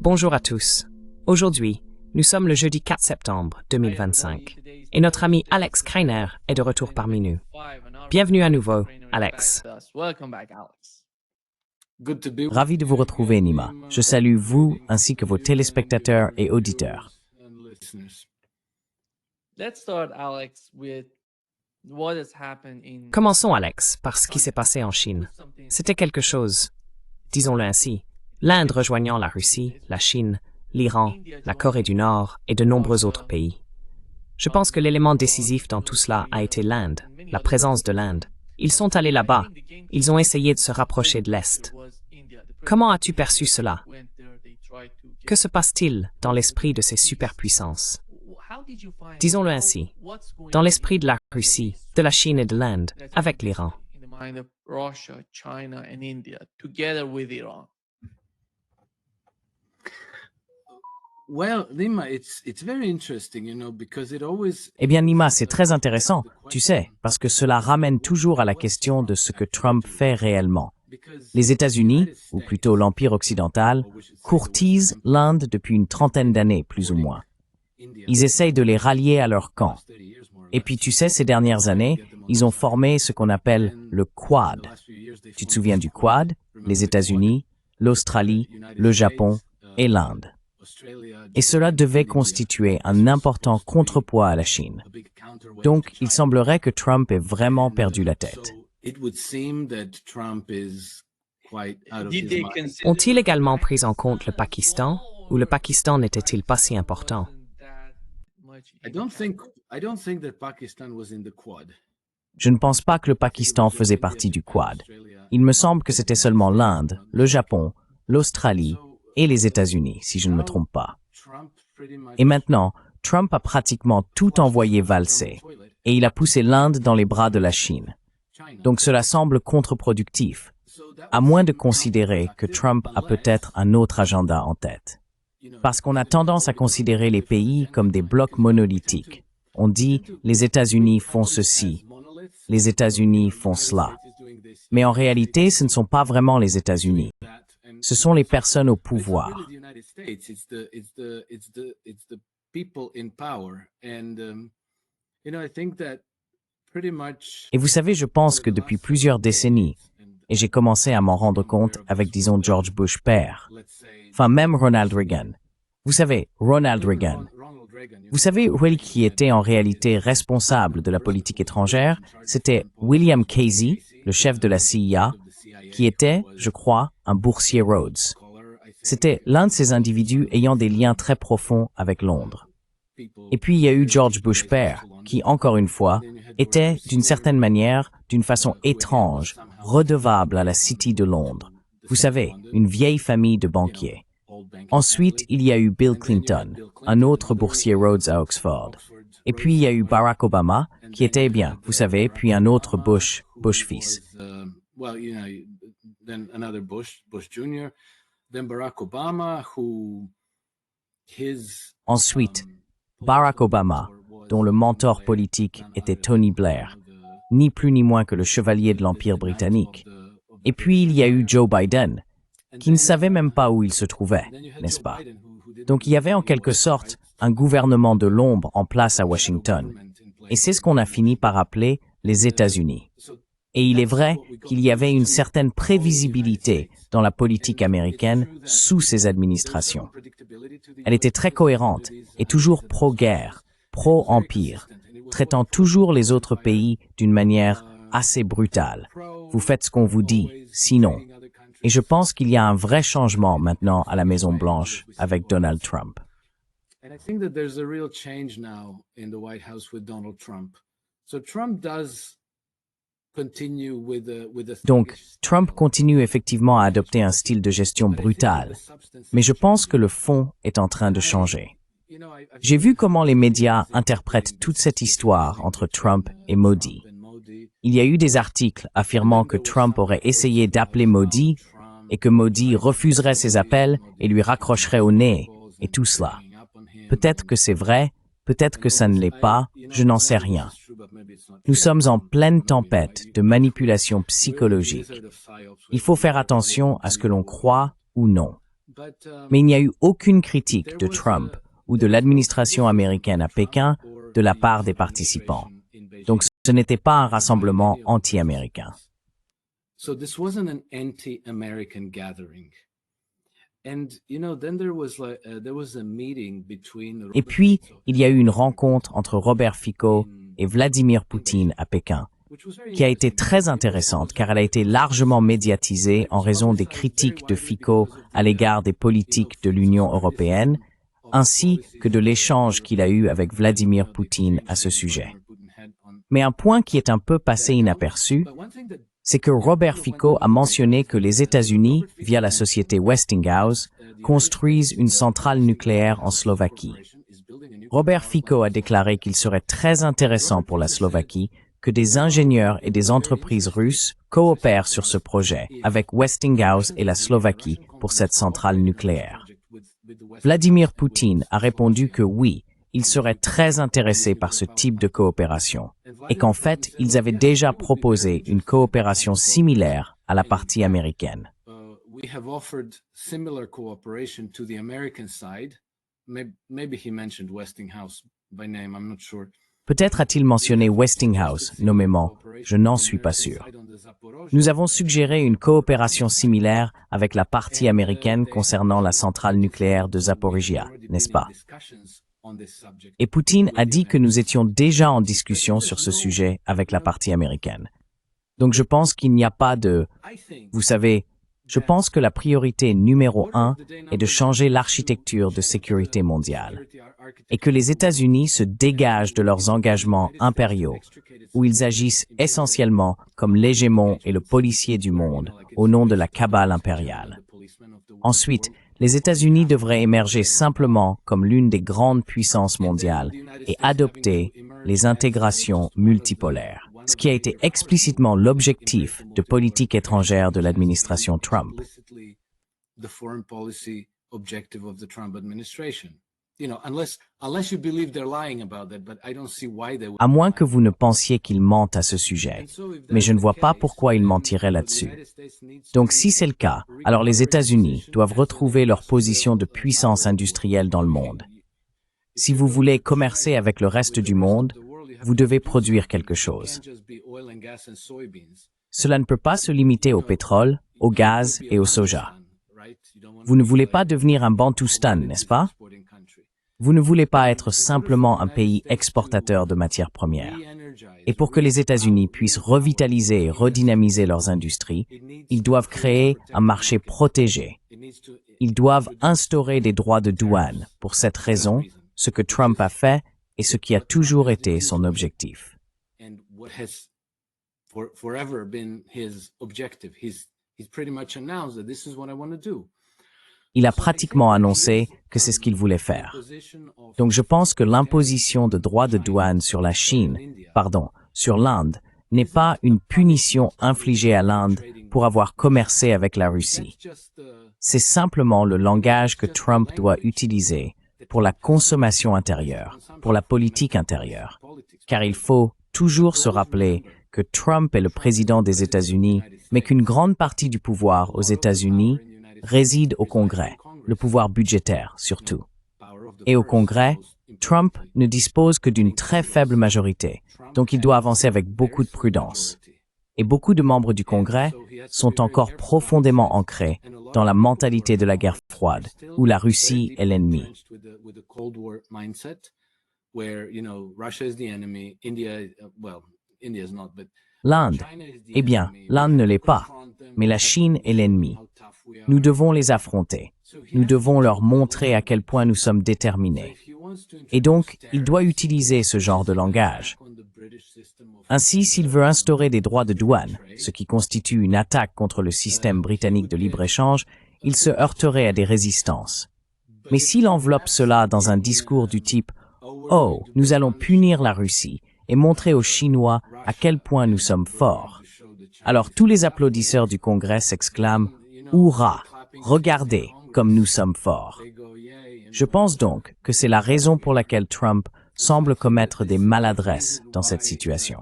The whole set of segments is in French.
Bonjour à tous. Aujourd'hui, nous sommes le jeudi 4 septembre 2025 et notre ami Alex Kreiner est de retour parmi nous. Bienvenue à nouveau, Alex. Ravi de vous retrouver, Nima. Je salue vous ainsi que vos téléspectateurs et auditeurs. Commençons, Alex, par ce qui s'est passé en Chine. C'était quelque chose, disons-le ainsi, l'Inde rejoignant la Russie, la Chine, l'Iran, la Corée du Nord et de nombreux autres pays. Je pense que l'élément décisif dans tout cela a été l'Inde, la présence de l'Inde. Ils sont allés là-bas, ils ont essayé de se rapprocher de l'Est. Comment as-tu perçu cela? Que se passe-t-il dans l'esprit de ces superpuissances? Disons-le ainsi, dans l'esprit de la Russie, de la Chine et de l'Inde, avec l'Iran. Eh bien, Nima, c'est très intéressant, tu sais, parce que cela ramène toujours à la question de ce que Trump fait réellement. Les États-Unis, ou plutôt l'Empire occidental, courtisent l'Inde depuis une trentaine d'années, plus ou moins. Ils essayent de les rallier à leur camp. Et puis, tu sais, ces dernières années, ils ont formé ce qu'on appelle le Quad. Tu te souviens du Quad? Les États-Unis, l'Australie, le Japon et l'Inde. Et cela devait constituer un important contrepoids à la Chine. Donc, il semblerait que Trump ait vraiment perdu la tête. Ont-ils également pris en compte le Pakistan, ou le Pakistan n'était-il pas si important? Je ne pense pas que le Pakistan faisait partie du Quad. Il me semble que c'était seulement l'Inde, le Japon, l'Australie et les États-Unis, si je ne me trompe pas. Et maintenant, Trump a pratiquement tout envoyé valser, et il a poussé l'Inde dans les bras de la Chine. Donc cela semble contre-productif, à moins de considérer que Trump a peut-être un autre agenda en tête. Parce qu'on a tendance à considérer les pays comme des blocs monolithiques. On dit « les États-Unis font ceci », « les États-Unis font cela ». Mais en réalité, ce ne sont pas vraiment les États-Unis. Ce sont les personnes au pouvoir. Et vous savez, je pense que depuis plusieurs décennies, et j'ai commencé à m'en rendre compte avec, disons, George Bush père, enfin même Ronald Reagan. Vous savez, Ronald Reagan. Vous savez, qui était en réalité responsable de la politique étrangère, c'était William Casey, le chef de la CIA, qui était, je crois, un boursier Rhodes. C'était l'un de ces individus ayant des liens très profonds avec Londres. Et puis il y a eu George Bush père, qui, encore une fois, était, d'une certaine manière, d'une façon étrange, redevable à la City de Londres. Vous savez, une vieille famille de banquiers. Ensuite, il y a eu Bill Clinton, un autre boursier Rhodes à Oxford. Et puis il y a eu Barack Obama, qui était bien, vous savez, puis un autre Bush fils. Ensuite, Barack Obama, dont le mentor politique était Tony Blair, ni plus ni moins que le chevalier de l'Empire britannique. Et puis il y a eu Joe Biden, qui ne savait même pas où il se trouvait, n'est-ce pas? Donc il y avait en quelque sorte un gouvernement de l'ombre en place à Washington. Et c'est ce qu'on a fini par appeler les États-Unis. Et il est vrai qu'il y avait une certaine prévisibilité dans la politique américaine sous ces administrations. Elle était très cohérente et toujours pro-guerre, pro-empire, traitant toujours les autres pays d'une manière assez brutale. Vous faites ce qu'on vous dit, sinon. Et je pense qu'il y a un vrai changement maintenant à la Maison-Blanche avec Donald Trump. Donc, Trump continue effectivement à adopter un style de gestion brutal, mais je pense que le fond est en train de changer. J'ai vu comment les médias interprètent toute cette histoire entre Trump et Modi. Il y a eu des articles affirmant que Trump aurait essayé d'appeler Modi et que Modi refuserait ses appels et lui raccrocherait au nez, et tout cela. Peut-être que c'est vrai, peut-être que ça ne l'est pas, je n'en sais rien. Nous sommes en pleine tempête de manipulation psychologique. Il faut faire attention à ce que l'on croit ou non. Mais il n'y a eu aucune critique de Trump ou de l'administration américaine à Pékin de la part des participants. Donc ce n'était pas un rassemblement anti-américain. So this wasn't an anti-American gathering. And then there was a meeting between Et puis, il y a eu une rencontre entre Robert Fico et Vladimir Poutine à Pékin, qui a été très intéressante car elle a été largement médiatisée en raison des critiques de Fico à l'égard des politiques de l'Union européenne, ainsi que de l'échange qu'il a eu avec Vladimir Poutine à ce sujet. Mais un point qui est un peu passé inaperçu, c'est que Robert Fico a mentionné que les États-Unis, via la société Westinghouse, construisent une centrale nucléaire en Slovaquie. Robert Fico a déclaré qu'il serait très intéressant pour la Slovaquie que des ingénieurs et des entreprises russes coopèrent sur ce projet avec Westinghouse et la Slovaquie pour cette centrale nucléaire. Vladimir Poutine a répondu que oui, il serait très intéressé par ce type de coopération et qu'en fait, ils avaient déjà proposé une coopération similaire à la partie américaine. We have offered similar cooperation to the American side. Maybe he mentioned Westinghouse by name, I'm not sure. Peut-être a-t-il mentionné Westinghouse nommément, je n'en suis pas sûr. Nous avons suggéré une coopération similaire avec la partie américaine concernant la centrale nucléaire de Zaporizhia, n'est-ce pas? Et Poutine a dit que nous étions déjà en discussion sur ce sujet avec la partie américaine. Donc je pense qu'il n'y a pas de... Vous savez, je pense que la priorité numéro 1 est de changer l'architecture de sécurité mondiale et que les États-Unis se dégagent de leurs engagements impériaux où ils agissent essentiellement comme l'hégémon et le policier du monde au nom de la cabale impériale. Ensuite, les États-Unis devraient émerger simplement comme l'une des grandes puissances mondiales et adopter les intégrations multipolaires, ce qui a été explicitement l'objectif de politique étrangère de l'administration Trump. À moins que vous ne pensiez qu'ils mentent à ce sujet, mais je ne vois pas pourquoi ils mentiraient là-dessus. Donc si c'est le cas, alors les États-Unis doivent retrouver leur position de puissance industrielle dans le monde. Si vous voulez commercer avec le reste du monde, vous devez produire quelque chose. Cela ne peut pas se limiter au pétrole, au gaz et au soja. Vous ne voulez pas devenir un Bantoustan, n'est-ce pas? Vous ne voulez pas être simplement un pays exportateur de matières premières. Et pour que les États-Unis puissent revitaliser et redynamiser leurs industries, ils doivent créer un marché protégé. Ils doivent instaurer des droits de douane. Pour cette raison, ce que Trump a fait et ce qui a toujours été son objectif. Il a pratiquement annoncé que c'est ce qu'il voulait faire. Donc je pense que l'imposition de droits de douane sur sur l'Inde, n'est pas une punition infligée à l'Inde pour avoir commercé avec la Russie. C'est simplement le langage que Trump doit utiliser pour la consommation intérieure, pour la politique intérieure. Car il faut toujours se rappeler que Trump est le président des États-Unis, mais qu'une grande partie du pouvoir aux États-Unis réside au Congrès, le pouvoir budgétaire surtout. Et au Congrès, Trump ne dispose que d'une très faible majorité, donc il doit avancer avec beaucoup de prudence. Et beaucoup de membres du Congrès sont encore profondément ancrés dans la mentalité de la guerre froide, où la Russie est l'ennemi. L'Inde, eh bien, l'Inde ne l'est pas, mais la Chine est l'ennemi. Nous devons les affronter. Nous devons leur montrer à quel point nous sommes déterminés. Et donc, il doit utiliser ce genre de langage. Ainsi, s'il veut instaurer des droits de douane, ce qui constitue une attaque contre le système britannique de libre-échange, il se heurterait à des résistances. Mais s'il enveloppe cela dans un discours du type « Oh, nous allons punir la Russie » et montrer aux Chinois à quel point nous sommes forts, alors tous les applaudisseurs du Congrès s'exclament « Hourra! Regardez comme nous sommes forts !» Je pense donc que c'est la raison pour laquelle Trump semble commettre des maladresses dans cette situation.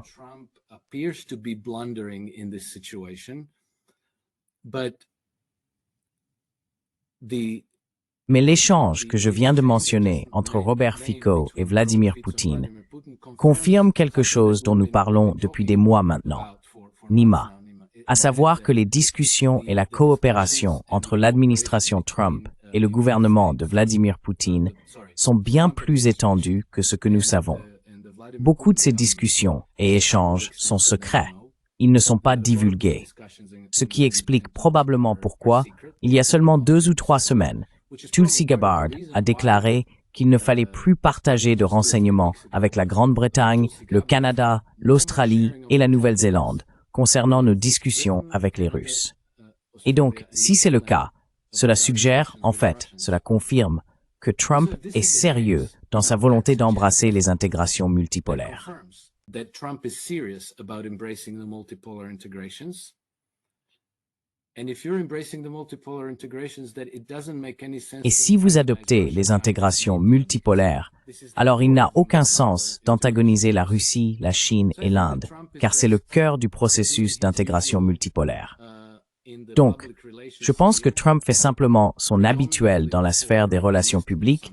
Mais l'échange que je viens de mentionner entre Robert Fico et Vladimir Poutine confirme quelque chose dont nous parlons depuis des mois maintenant, Nima, à savoir que les discussions et la coopération entre l'administration Trump et le gouvernement de Vladimir Poutine sont bien plus étendues que ce que nous savons. Beaucoup de ces discussions et échanges sont secrets. Ils ne sont pas divulgués. Ce qui explique probablement pourquoi, il y a seulement 2 ou 3 semaines, Tulsi Gabbard a déclaré qu'il ne fallait plus partager de renseignements avec la Grande-Bretagne, le Canada, l'Australie et la Nouvelle-Zélande concernant nos discussions avec les Russes. Et donc, si c'est le cas, cela suggère, en fait, cela confirme que Trump est sérieux dans sa volonté d'embrasser les intégrations multipolaires. That Trump is serious about embracing the multipolar integrations. And if you're embracing the multipolar integrations, that it doesn't make any sense. Et si vous adoptez les intégrations multipolaires, alors il n'a aucun sens d'antagoniser la Russie, la Chine et l'Inde, car c'est le cœur du processus d'intégration multipolaire. Donc, je pense que Trump fait simplement son habituel dans la sphère des relations publiques,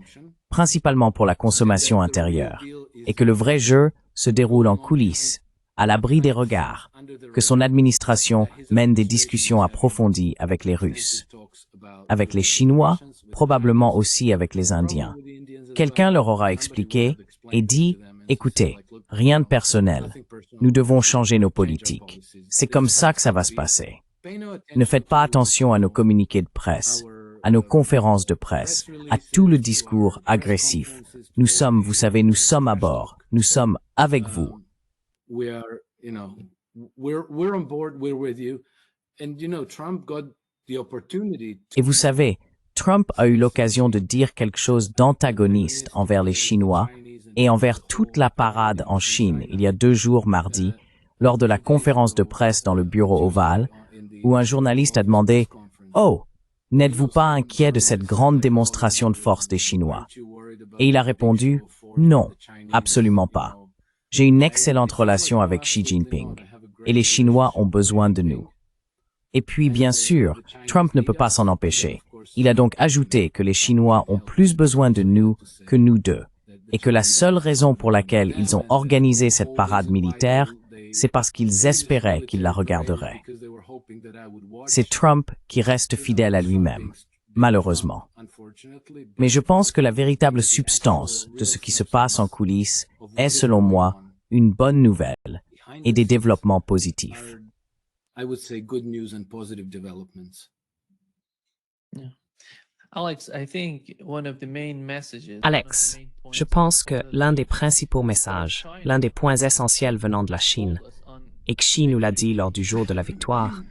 principalement pour la consommation intérieure, et que le vrai jeu se déroule en coulisses, à l'abri des regards, que son administration mène des discussions approfondies avec les Russes, avec les Chinois, probablement aussi avec les Indiens. Quelqu'un leur aura expliqué et dit, écoutez, rien de personnel, nous devons changer nos politiques. C'est comme ça que ça va se passer. Ne faites pas attention à nos communiqués de presse, à nos conférences de presse, à tout le discours agressif. Nous sommes, vous savez, nous sommes à bord. Nous sommes avec vous. We're on board, we're with you. And Trump got the opportunity Et vous savez, Trump a eu l'occasion de dire quelque chose d'antagoniste envers les Chinois et envers toute la parade en Chine il y a 2 jours mardi, lors de la conférence de presse dans le bureau ovale, où un journaliste a demandé « Oh, n'êtes-vous pas inquiet de cette grande démonstration de force des Chinois ?» Et il a répondu « Non, absolument pas. J'ai une excellente relation avec Xi Jinping, et les Chinois ont besoin de nous. » Et puis, bien sûr, Trump ne peut pas s'en empêcher. Il a donc ajouté que les Chinois ont plus besoin de nous que nous d'eux, et que la seule raison pour laquelle ils ont organisé cette parade militaire, c'est parce qu'ils espéraient qu'ils la regarderaient. C'est Trump qui reste fidèle à lui-même, malheureusement. Mais je pense que la véritable substance de ce qui se passe en coulisses est, selon moi, une bonne nouvelle et des développements positifs. I would say good news and positive developments. Alex, je pense que l'un des principaux messages, l'un des points essentiels venant de la Chine, et Xi nous l'a dit lors du jour de la victoire,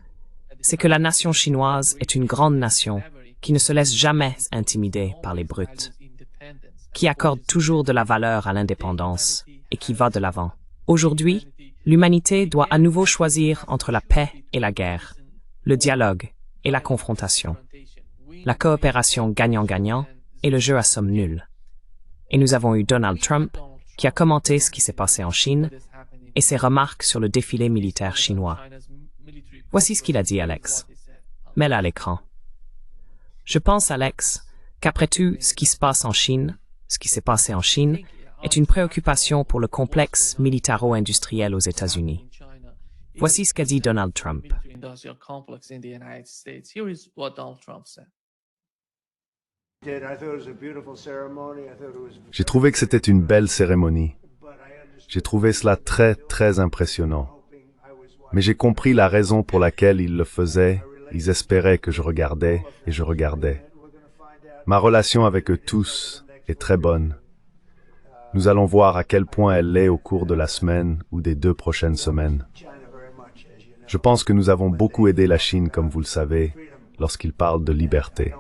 c'est que la nation chinoise est une grande nation qui ne se laisse jamais intimider par les brutes, qui accorde toujours de la valeur à l'indépendance et qui va de l'avant. Aujourd'hui, l'humanité doit à nouveau choisir entre la paix et la guerre, le dialogue et la confrontation, la coopération gagnant-gagnant et le jeu à somme nulle. Et nous avons eu Donald Trump qui a commenté ce qui s'est passé en Chine et ses remarques sur le défilé militaire chinois. Voici ce qu'il a dit, Alex. Mets-le à l'écran. Je pense, Alex, qu'après tout, ce qui se passe en Chine, ce qui s'est passé en Chine, est une préoccupation pour le complexe militaro-industriel aux États-Unis. Voici ce qu'a dit Donald Trump. J'ai trouvé que c'était une belle cérémonie. J'ai trouvé cela très, très impressionnant. Mais j'ai compris la raison pour laquelle ils le faisaient. Ils espéraient que je regardais et je regardais. Ma relation avec eux tous est très bonne. Nous allons voir à quel point elle l'est au cours de la semaine ou des 2 prochaines semaines. Je pense que nous avons beaucoup aidé la Chine, comme vous le savez, lorsqu'ils parlent de liberté.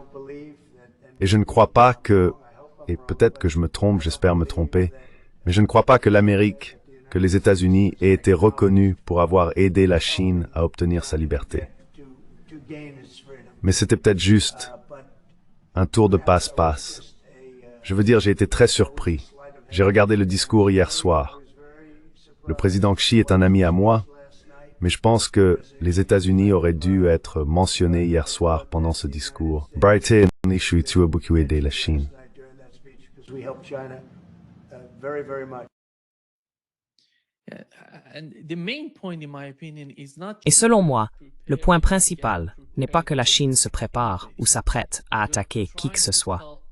Et je ne crois pas que, et peut-être que je me trompe, j'espère me tromper, mais je ne crois pas que l'Amérique, que les États-Unis aient été reconnus pour avoir aidé la Chine à obtenir sa liberté. Mais c'était peut-être juste un tour de passe-passe. Je veux dire, j'ai été très surpris. J'ai regardé le discours hier soir. Le président Xi est un ami à moi, mais je pense que les États-Unis auraient dû être mentionnés hier soir pendant ce discours. Brighton, issue aider la Chine. Et selon moi, le point principal n'est pas que la Chine se prépare ou s'apprête à attaquer qui que ce soit.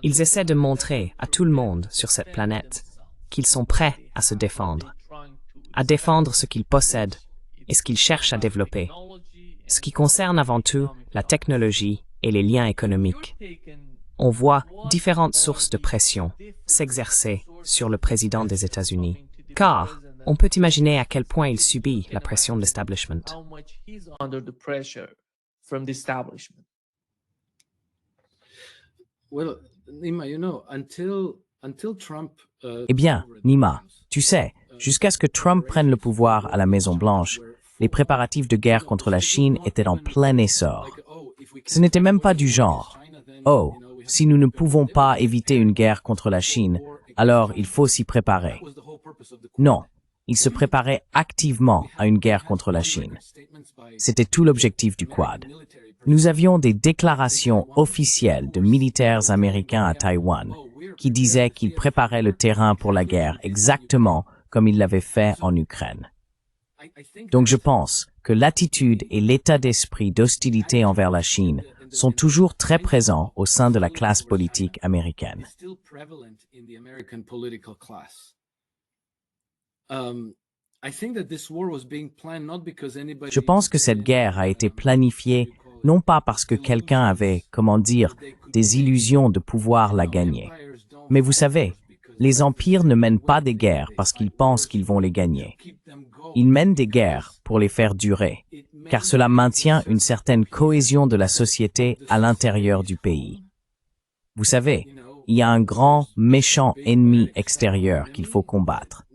Ils essaient de montrer à tout le monde sur cette planète qu'ils sont prêts à se défendre ce qu'ils possèdent et ce qu'ils cherchent à développer, ce qui concerne avant tout la technologie et les liens économiques. On voit différentes sources de pression s'exercer sur le président des États-Unis, car on peut imaginer à quel point il subit la pression de l'establishment. Eh bien, Nima, tu sais, jusqu'à ce que Trump prenne le pouvoir à la Maison-Blanche, les préparatifs de guerre contre la Chine étaient en plein essor. Ce n'était même pas du genre « Oh, si nous ne pouvons pas éviter une guerre contre la Chine, alors il faut s'y préparer. » Non, il se préparait activement à une guerre contre la Chine. C'était tout l'objectif du Quad. Nous avions des déclarations officielles de militaires américains à Taïwan qui disaient qu'ils préparaient le terrain pour la guerre exactement comme ils l'avaient fait en Ukraine. Donc je pense que l'attitude et l'état d'esprit d'hostilité envers la Chine sont toujours très présents au sein de la classe politique américaine. Je pense que cette guerre a été planifiée non pas parce que quelqu'un avait, des illusions de pouvoir la gagner. Mais vous savez, les empires ne mènent pas des guerres parce qu'ils pensent qu'ils vont les gagner. Ils mènent des guerres pour les faire durer, car cela maintient une certaine cohésion de la société à l'intérieur du pays. Vous savez, il y a un grand, méchant ennemi extérieur qu'il faut combattre.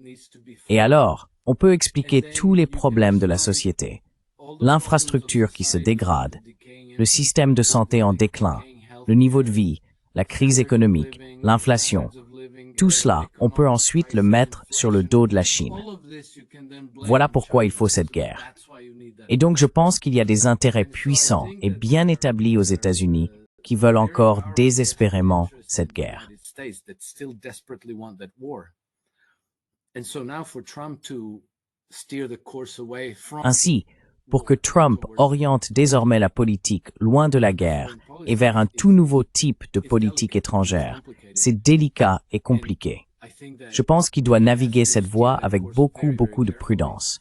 Et alors, on peut expliquer tous les problèmes de la société. L'infrastructure qui se dégrade, le système de santé en déclin, le niveau de vie, la crise économique, l'inflation. Tout cela, on peut ensuite le mettre sur le dos de la Chine. Voilà pourquoi il faut cette guerre. Et donc je pense qu'il y a des intérêts puissants et bien établis aux États-Unis qui veulent encore désespérément cette guerre. Ainsi, pour que Trump oriente désormais la politique loin de la guerre et vers un tout nouveau type de politique étrangère, c'est délicat et compliqué. Je pense qu'il doit naviguer cette voie avec beaucoup de prudence.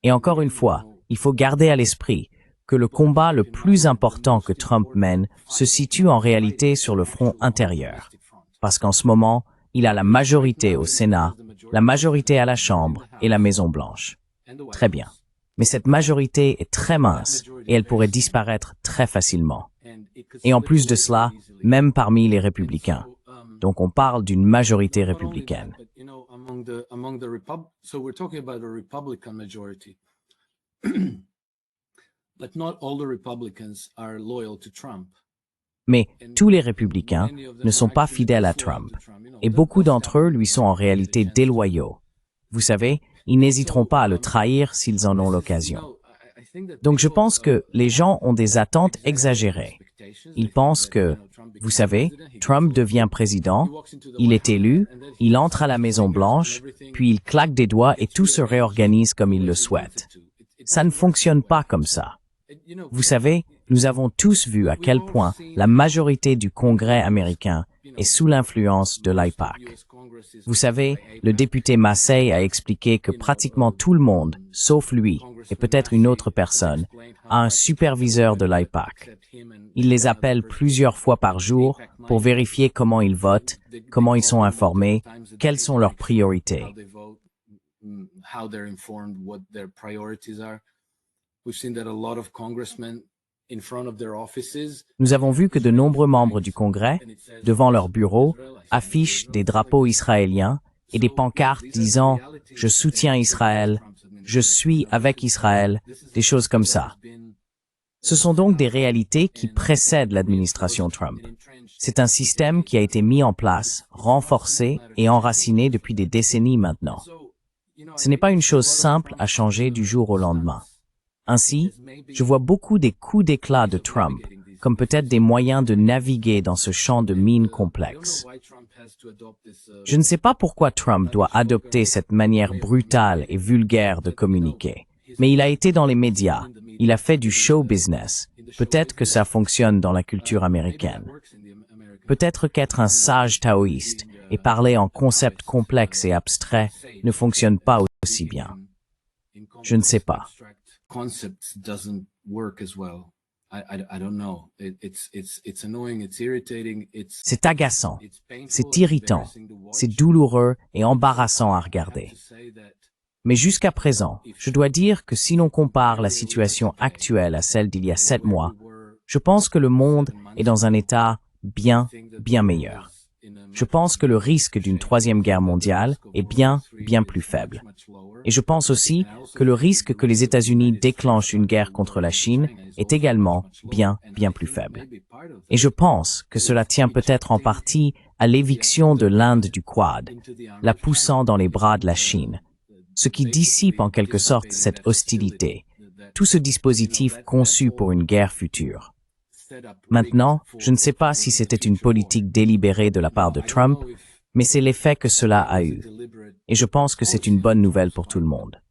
Et encore une fois, il faut garder à l'esprit que le combat le plus important que Trump mène se situe en réalité sur le front intérieur. Parce qu'en ce moment, il a la majorité au Sénat, la majorité à la Chambre et la Maison-Blanche. Très bien. Mais cette majorité est très mince et elle pourrait disparaître très facilement. Et en plus de cela, même parmi les républicains. Donc on parle d'une majorité républicaine. Mais tous les républicains ne sont pas fidèles à Trump, et beaucoup d'entre eux lui sont en réalité déloyaux. Vous savez, ils n'hésiteront pas à le trahir s'ils en ont l'occasion. Donc je pense que les gens ont des attentes exagérées. Ils pensent que, vous savez, Trump devient président, il est élu, il entre à la Maison-Blanche, puis il claque des doigts et tout se réorganise comme il le souhaite. Ça ne fonctionne pas comme ça. Vous savez, nous avons tous vu à quel point la majorité du Congrès américain est sous l'influence de l'AIPAC. Vous savez, le député Massey a expliqué que pratiquement tout le monde, sauf lui et peut-être une autre personne, a un superviseur de l'AIPAC. Il les appelle plusieurs fois par jour pour vérifier comment ils votent, comment ils sont informés, quelles sont leurs priorités. Nous avons vu que de nombreux membres du Congrès, devant leur bureau, affichent des drapeaux israéliens et des pancartes disant « Je soutiens Israël »,« Je suis avec Israël », des choses comme ça. Ce sont donc des réalités qui précèdent l'administration Trump. C'est un système qui a été mis en place, renforcé et enraciné depuis des décennies maintenant. Ce n'est pas une chose simple à changer du jour au lendemain. Ainsi, je vois beaucoup des coups d'éclat de Trump comme peut-être des moyens de naviguer dans ce champ de mines complexe. Je ne sais pas pourquoi Trump doit adopter cette manière brutale et vulgaire de communiquer, mais il a été dans les médias, il a fait du show business. Peut-être que ça fonctionne dans la culture américaine. Peut-être qu'être un sage taoïste et parler en concepts complexes et abstraits ne fonctionne pas aussi bien. Je ne sais pas. C'est agaçant, c'est irritant, c'est douloureux et embarrassant à regarder. Mais jusqu'à présent, je dois dire que si l'on compare la situation actuelle à celle d'il y a 7 mois, je pense que le monde est dans un état bien meilleur. Je pense que le risque d'une 3e guerre mondiale est bien plus faible. Et je pense aussi que le risque que les États-Unis déclenchent une guerre contre la Chine est également bien plus faible. Et je pense que cela tient peut-être en partie à l'éviction de l'Inde du Quad, la poussant dans les bras de la Chine, ce qui dissipe en quelque sorte cette hostilité, tout ce dispositif conçu pour une guerre future. Maintenant, je ne sais pas si c'était une politique délibérée de la part de Trump, mais c'est l'effet que cela a eu. Et je pense que c'est une bonne nouvelle pour tout le monde.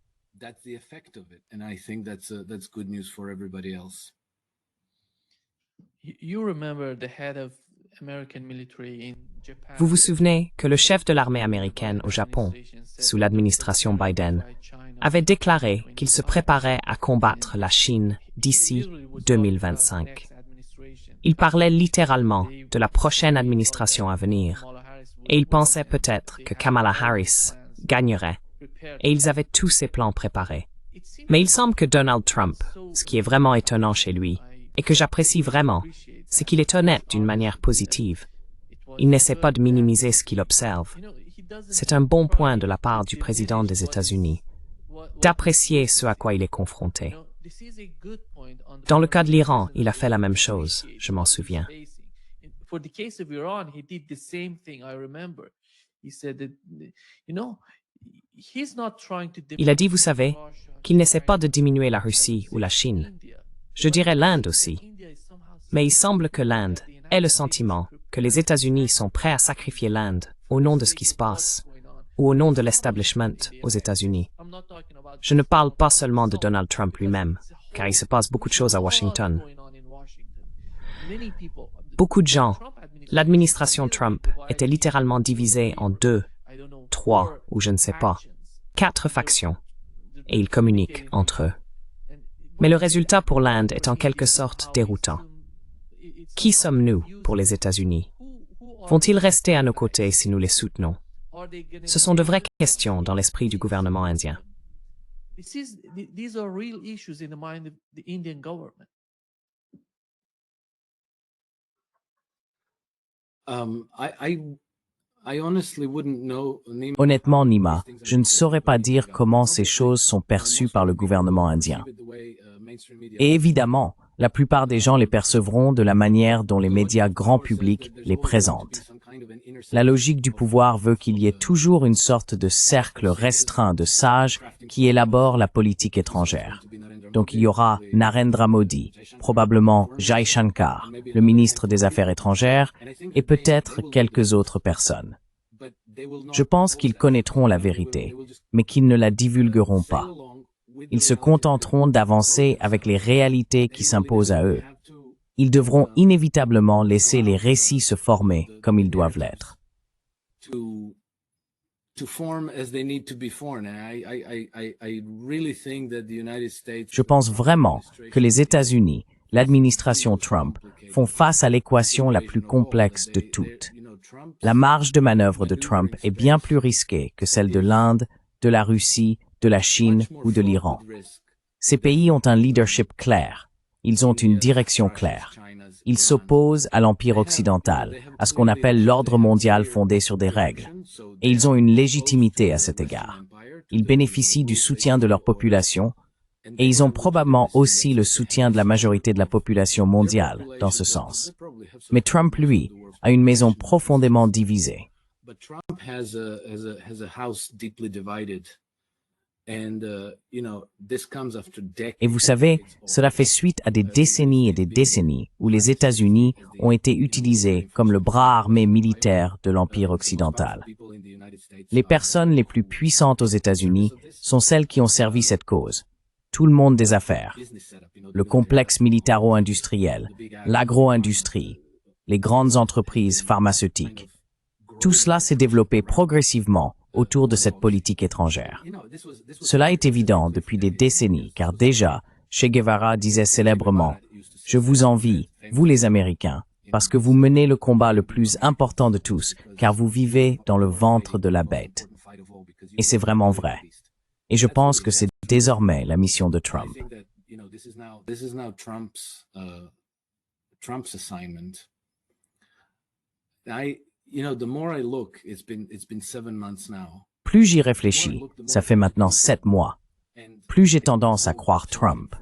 Vous vous souvenez que le chef de l'armée américaine au Japon, sous l'administration Biden, avait déclaré qu'il se préparait à combattre la Chine d'ici 2025. Il parlait littéralement de la prochaine administration à venir, et il pensait peut-être que Kamala Harris gagnerait, et ils avaient tous ces plans préparés. Mais il semble que Donald Trump, ce qui est vraiment étonnant chez lui, et que j'apprécie vraiment, c'est qu'il est honnête d'une manière positive. Il n'essaie pas de minimiser ce qu'il observe. C'est un bon point de la part du président des États-Unis, d'apprécier ce à quoi il est confronté. Dans le cas de l'Iran, il a fait la même chose, je m'en souviens. Il a dit, vous savez, qu'il n'essaie pas de diminuer la Russie ou la Chine. Je dirais l'Inde aussi. Mais il semble que l'Inde ait le sentiment que les États-Unis sont prêts à sacrifier l'Inde au nom de ce qui se passe, ou au nom de l'establishment aux États-Unis. Je ne parle pas seulement de Donald Trump lui-même, car il se passe beaucoup de choses à Washington. Beaucoup de gens, l'administration Trump était littéralement divisée en 2, 3 ou je ne sais pas, 4 factions, et ils communiquent entre eux. Mais le résultat pour l'Inde est en quelque sorte déroutant. Qui sommes-nous pour les États-Unis? Vont-ils rester à nos côtés si nous les soutenons? Ce sont de vraies questions dans l'esprit du gouvernement indien. Honnêtement, Nima, je ne saurais pas dire comment ces choses sont perçues par le gouvernement indien. Et évidemment, la plupart des gens les percevront de la manière dont les médias grand public les présentent. La logique du pouvoir veut qu'il y ait toujours une sorte de cercle restreint de sages qui élaborent la politique étrangère. Donc il y aura Narendra Modi, probablement Jai Shankar, le ministre des Affaires étrangères, et peut-être quelques autres personnes. Je pense qu'ils connaîtront la vérité, mais qu'ils ne la divulgueront pas. Ils se contenteront d'avancer avec les réalités qui s'imposent à eux. Ils devront inévitablement laisser les récits se former comme ils doivent l'être. Je pense vraiment que les États-Unis, l'administration Trump, font face à l'équation la plus complexe de toutes. La marge de manœuvre de Trump est bien plus risquée que celle de l'Inde, de la Russie, de la Chine ou de l'Iran. Ces pays ont un leadership clair. Ils ont une direction claire. Ils s'opposent à l'Empire occidental, à ce qu'on appelle l'ordre mondial fondé sur des règles. Et ils ont une légitimité à cet égard. Ils bénéficient du soutien de leur population, et ils ont probablement aussi le soutien de la majorité de la population mondiale, dans ce sens. Mais Trump, lui, a une maison profondément divisée. Et vous savez, cela fait suite à des décennies et des décennies où les États-Unis ont été utilisés comme le bras armé militaire de l'Empire occidental. Les personnes les plus puissantes aux États-Unis sont celles qui ont servi cette cause. Tout le monde des affaires, le complexe militaro-industriel, l'agro-industrie, les grandes entreprises pharmaceutiques. Tout cela s'est développé progressivement autour de cette politique étrangère. Cela est évident depuis des décennies, car déjà, Che Guevara disait célèbrement « Je vous envie, vous les Américains, parce que vous menez le combat le plus important de tous, car vous vivez dans le ventre de la bête. » Et c'est vraiment vrai. Et je pense que c'est désormais la mission de Trump. Trump's assignment. The more I look, it's been 7 months now. Plus j'y réfléchis, ça fait maintenant 7 mois, plus j'ai tendance à croire Trump.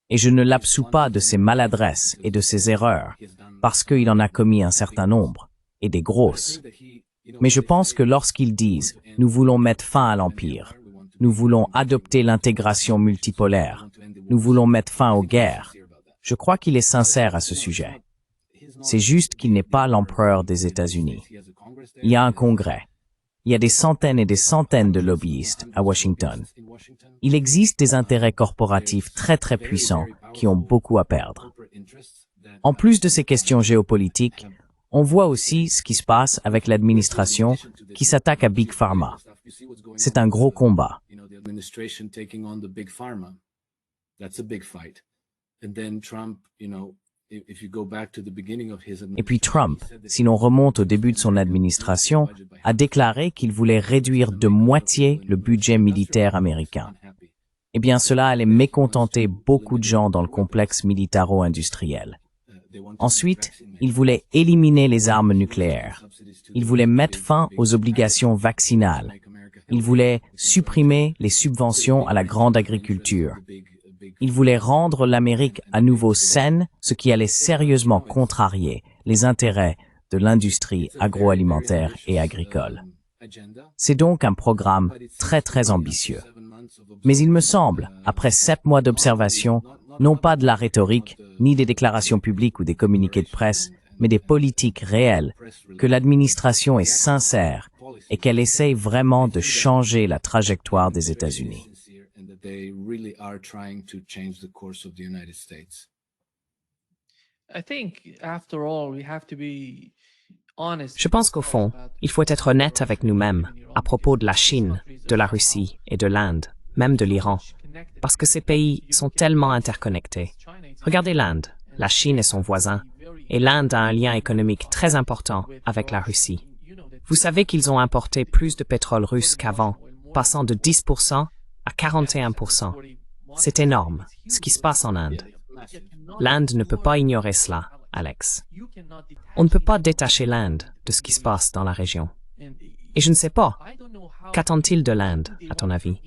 Et je ne l'absous pas de ses maladresses et de ses erreurs, parce qu'il en a commis un certain nombre, et des grosses. Mais je pense que lorsqu'ils disent « Nous voulons mettre fin à l'Empire », nous voulons adopter l'intégration multipolaire, nous voulons mettre fin aux guerres, je crois qu'il est sincère à ce sujet. C'est juste qu'il n'est pas l'empereur des États-Unis. Il y a un congrès. Il y a des centaines et des centaines de lobbyistes à Washington. Il existe des intérêts corporatifs très très puissants qui ont beaucoup à perdre. En plus de ces questions géopolitiques, on voit aussi ce qui se passe avec l'administration qui s'attaque à Big Pharma. C'est un gros combat. Et puis Trump, si l'on remonte au début de son administration, a déclaré qu'il voulait réduire de moitié le budget militaire américain. Eh bien, cela allait mécontenter beaucoup de gens dans le complexe militaro-industriel. Ensuite, il voulait éliminer les armes nucléaires. Il voulait mettre fin aux obligations vaccinales. Il voulait supprimer les subventions à la grande agriculture. Il voulait rendre l'Amérique à nouveau saine, ce qui allait sérieusement contrarier les intérêts de l'industrie agroalimentaire et agricole. C'est donc un programme très très ambitieux. Mais il me semble, après 7 mois d'observation, non pas de la rhétorique, ni des déclarations publiques ou des communiqués de presse, mais des politiques réelles, que l'administration est sincère et qu'elle essaye vraiment de changer la trajectoire des États-Unis. They really are trying to change the course of the United States. I think, after all, we have to be honest. Je pense qu'au fond, il faut être honnête avec nous-mêmes à propos de la Chine, de la Russie et de l'Inde, même de l'Iran, parce que ces pays sont tellement interconnectés. Regardez l'Inde, la Chine est son voisin, et l'Inde a un lien économique très important avec la Russie. Vous savez qu'ils ont importé plus de pétrole russe qu'avant, passant de 10% à 41%. C'est énorme, ce qui se passe en Inde. L'Inde ne peut pas ignorer cela, Alex. On ne peut pas détacher l'Inde de ce qui se passe dans la région. Et je ne sais pas, qu'attendent-ils de l'Inde, à ton avis?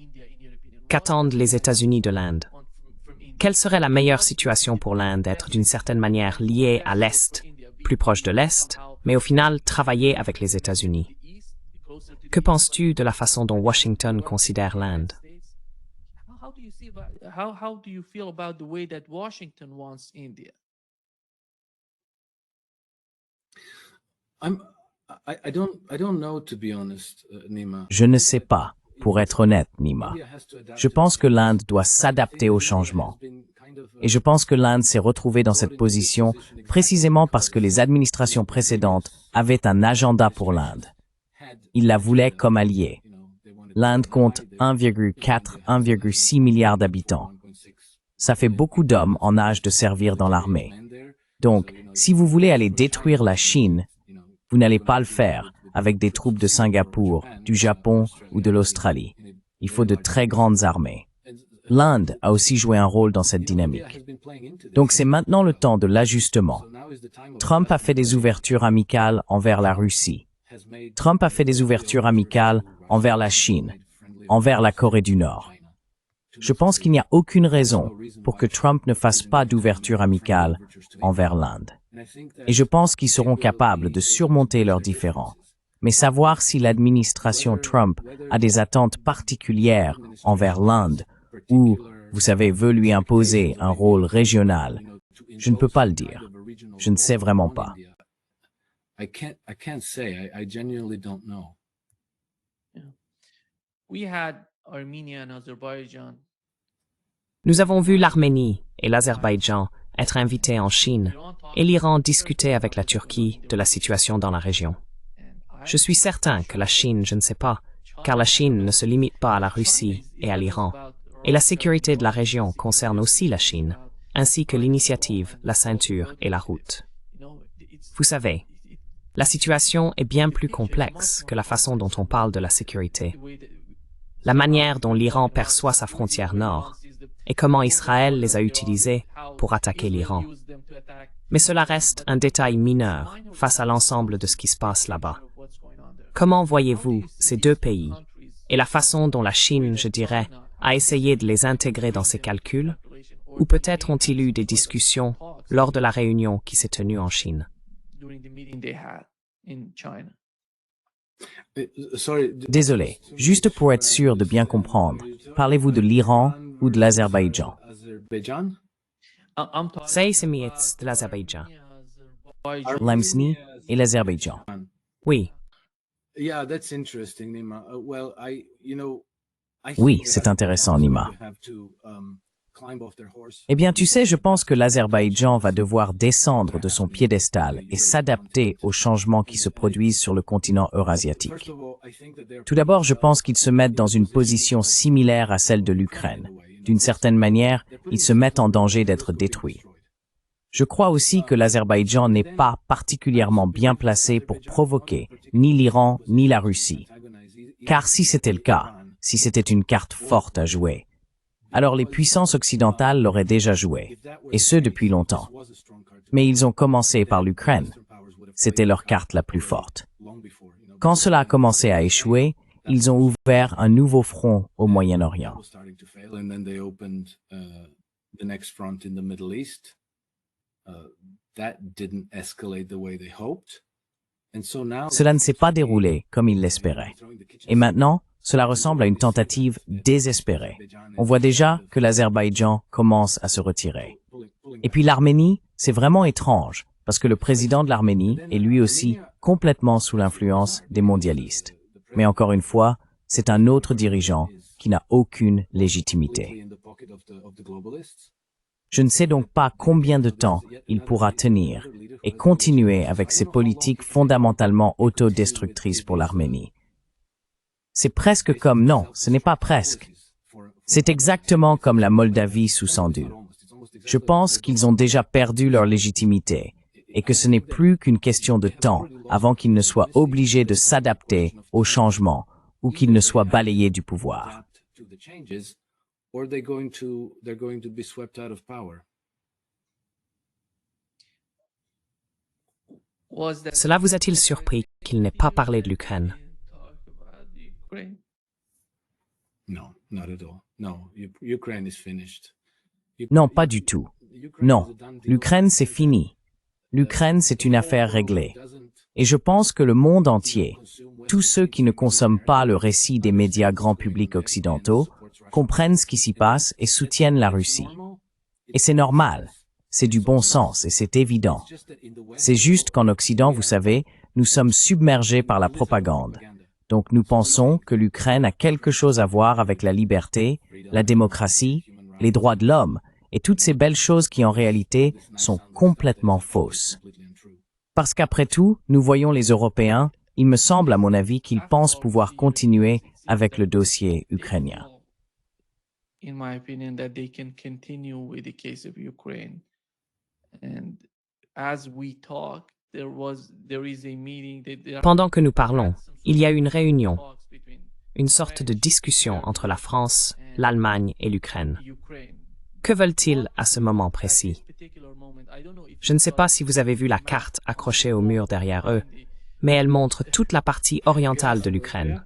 Qu'attendent les États-Unis de l'Inde? Quelle serait la meilleure situation pour l'Inde d'être d'une certaine manière liée à l'Est, plus proche de l'Est, mais au final travailler avec les États-Unis? Que penses-tu de la façon dont Washington considère l'Inde? How do you feel about the way that Washington wants India? I don't know, to be honest, Nima. Je ne sais pas, pour être honnête, Nima. Je pense que l'Inde doit s'adapter au changement. Et je pense que l'Inde s'est retrouvée dans cette position précisément parce que les administrations précédentes avaient un agenda pour l'Inde. Ils la voulaient comme alliée. L'Inde compte 1,6 milliard d'habitants. Ça fait beaucoup d'hommes en âge de servir dans l'armée. Donc, si vous voulez aller détruire la Chine, vous n'allez pas le faire avec des troupes de Singapour, du Japon ou de l'Australie. Il faut de très grandes armées. L'Inde a aussi joué un rôle dans cette dynamique. Donc c'est maintenant le temps de l'ajustement. Trump a fait des ouvertures amicales envers la Russie. Trump a fait des ouvertures amicales envers la Chine, envers la Corée du Nord. Je pense qu'il n'y a aucune raison pour que Trump ne fasse pas d'ouverture amicale envers l'Inde. Et je pense qu'ils seront capables de surmonter leurs différends. mais savoir si l'administration Trump a des attentes particulières envers l'Inde ou, vous savez, veut lui imposer un rôle régional. Je ne peux pas le dire. Je ne sais vraiment pas. I can't say. I genuinely don't know. We had Armenia and Azerbaijan. Nous avons vu l'Arménie et l'Azerbaïdjan être invités en Chine et l'Iran discuter avec la Turquie de la situation dans la région. Je suis certain que la Chine, je ne sais pas, car la Chine ne se limite pas à la Russie et à l'Iran. Et la sécurité de la région concerne aussi la Chine, ainsi que l'initiative, la ceinture et la route. Vous savez, la situation est bien plus complexe que la façon dont on parle de la sécurité. La manière dont l'Iran perçoit sa frontière nord et comment Israël les a utilisés pour attaquer l'Iran. Mais cela reste un détail mineur face à l'ensemble de ce qui se passe là-bas. Comment voyez-vous ces deux pays et la façon dont la Chine, je dirais, a essayé de les intégrer dans ses calculs? Ou peut-être ont-ils eu des discussions lors de la réunion qui s'est tenue en Chine? Désolé, juste pour être sûr de bien comprendre, parlez-vous de l'Iran ou de l'Azerbaïdjan? Seisimiets de l'Azerbaïdjan. L'Arménie et l'Azerbaïdjan. Oui, Yeah, that's interesting, Nima. Well, Oui, c'est intéressant, Nima. Eh bien, tu sais, je pense que l'Azerbaïdjan va devoir descendre de son piédestal et s'adapter aux changements qui se produisent sur le continent eurasiatique. Tout d'abord, je pense qu'ils se mettent dans une position similaire à celle de l'Ukraine. D'une certaine manière, ils se mettent en danger d'être détruits. Je crois aussi que l'Azerbaïdjan n'est pas particulièrement bien placé pour provoquer ni l'Iran ni la Russie. Car si c'était le cas, si c'était une carte forte à jouer, alors les puissances occidentales l'auraient déjà joué, et ce depuis longtemps. Mais ils ont commencé par l'Ukraine. C'était leur carte la plus forte. Quand cela a commencé à échouer, ils ont ouvert un nouveau front au Moyen-Orient. Cela ne s'est pas déroulé comme ils l'espéraient. Et maintenant, cela ressemble à une tentative désespérée. On voit déjà que l'Azerbaïdjan commence à se retirer. Et puis l'Arménie, c'est vraiment étrange, parce que le président de l'Arménie est lui aussi complètement sous l'influence des mondialistes. Mais encore une fois, c'est un autre dirigeant qui n'a aucune légitimité. Je ne sais donc pas combien de temps il pourra tenir et continuer avec ses politiques fondamentalement autodestructrices pour l'Arménie. C'est presque comme, non, ce n'est pas presque. C'est exactement comme la Moldavie sous Sandu. Je pense qu'ils ont déjà perdu leur légitimité et que ce n'est plus qu'une question de temps avant qu'ils ne soient obligés de s'adapter aux changements ou qu'ils ne soient balayés du pouvoir. Cela vous a-t-il surpris qu'il n'ait pas parlé de l'Ukraine? Non, pas du tout. Non, l'Ukraine, c'est fini. L'Ukraine, c'est une affaire réglée. Et je pense que le monde entier, tous ceux qui ne consomment pas le récit des médias grand public occidentaux, comprennent ce qui s'y passe et soutiennent la Russie. Et c'est normal. C'est du bon sens et c'est évident. C'est juste qu'en Occident, vous savez, nous sommes submergés par la propagande. Donc nous pensons que l'Ukraine a quelque chose à voir avec la liberté, la démocratie, les droits de l'homme et toutes ces belles choses qui en réalité sont complètement fausses. Parce qu'après tout, nous voyons les Européens, il me semble à mon avis qu'ils pensent pouvoir continuer avec le dossier ukrainien. In my opinion, that they can continue with the case of Ukraine. And as we talk, there is a meeting. Pendant que nous parlons, il y a une réunion, une sorte de discussion entre la France, l'Allemagne et l'Ukraine. Que veulent-ils à ce moment précis? Je ne sais pas si vous avez vu la carte accrochée au mur derrière eux, mais elle montre toute la partie orientale de l'Ukraine.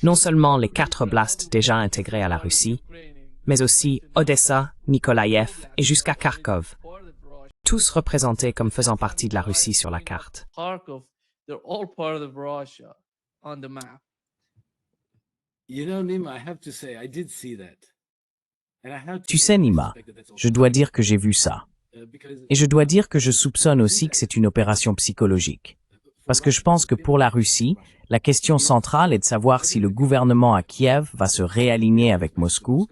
Non seulement les 4 oblasts déjà intégrés à la Russie, mais aussi Odessa, Nikolaïev et jusqu'à Kharkov, tous représentés comme faisant partie de la Russie sur la carte. they're all part of Russia on the map. You know, Nima, I have to say, I did see that. And I have to Tu say, sais, I Nima, suspect that that's also je dois dire que j'ai vu ça. because Et je dois dire que je soupçonne aussi que c'est une opération psychologique. Parce que je pense que pour la Russie, la question centrale est de savoir si le gouvernement à Kiev va se réaligner avec Moscou,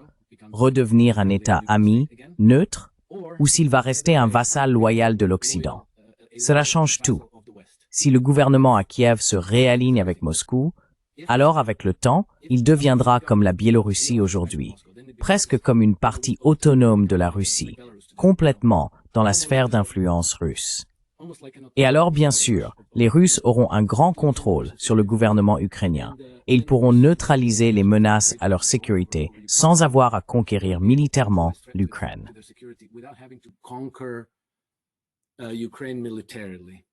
redevenir un État ami, neutre, ou s'il va rester un vassal loyal de l'Occident. Cela change tout. Si le gouvernement à Kiev se réaligne avec Moscou, alors avec le temps, il deviendra comme la Biélorussie aujourd'hui, presque comme une partie autonome de la Russie, complètement dans la sphère d'influence russe. Et alors, bien sûr, les Russes auront un grand contrôle sur le gouvernement ukrainien et ils pourront neutraliser les menaces à leur sécurité sans avoir à conquérir militairement l'Ukraine. without having to conquer Ukraine militarily.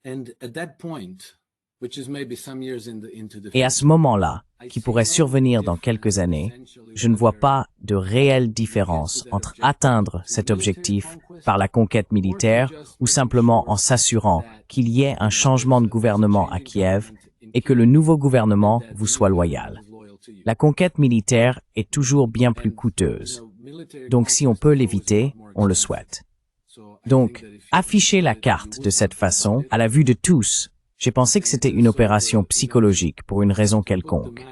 And at that point, which is maybe some years into the Et à ce moment-là, qui pourrait survenir dans quelques années, je ne vois pas de réelle différence entre atteindre cet objectif par la conquête militaire ou simplement en s'assurant qu'il y ait un changement de gouvernement à Kiev et que le nouveau gouvernement vous soit loyal. La conquête militaire est toujours bien plus coûteuse. Donc si on peut l'éviter, on le souhaite. Donc, afficher la carte de cette façon, à la vue de tous, j'ai pensé que c'était une opération psychologique pour une raison quelconque.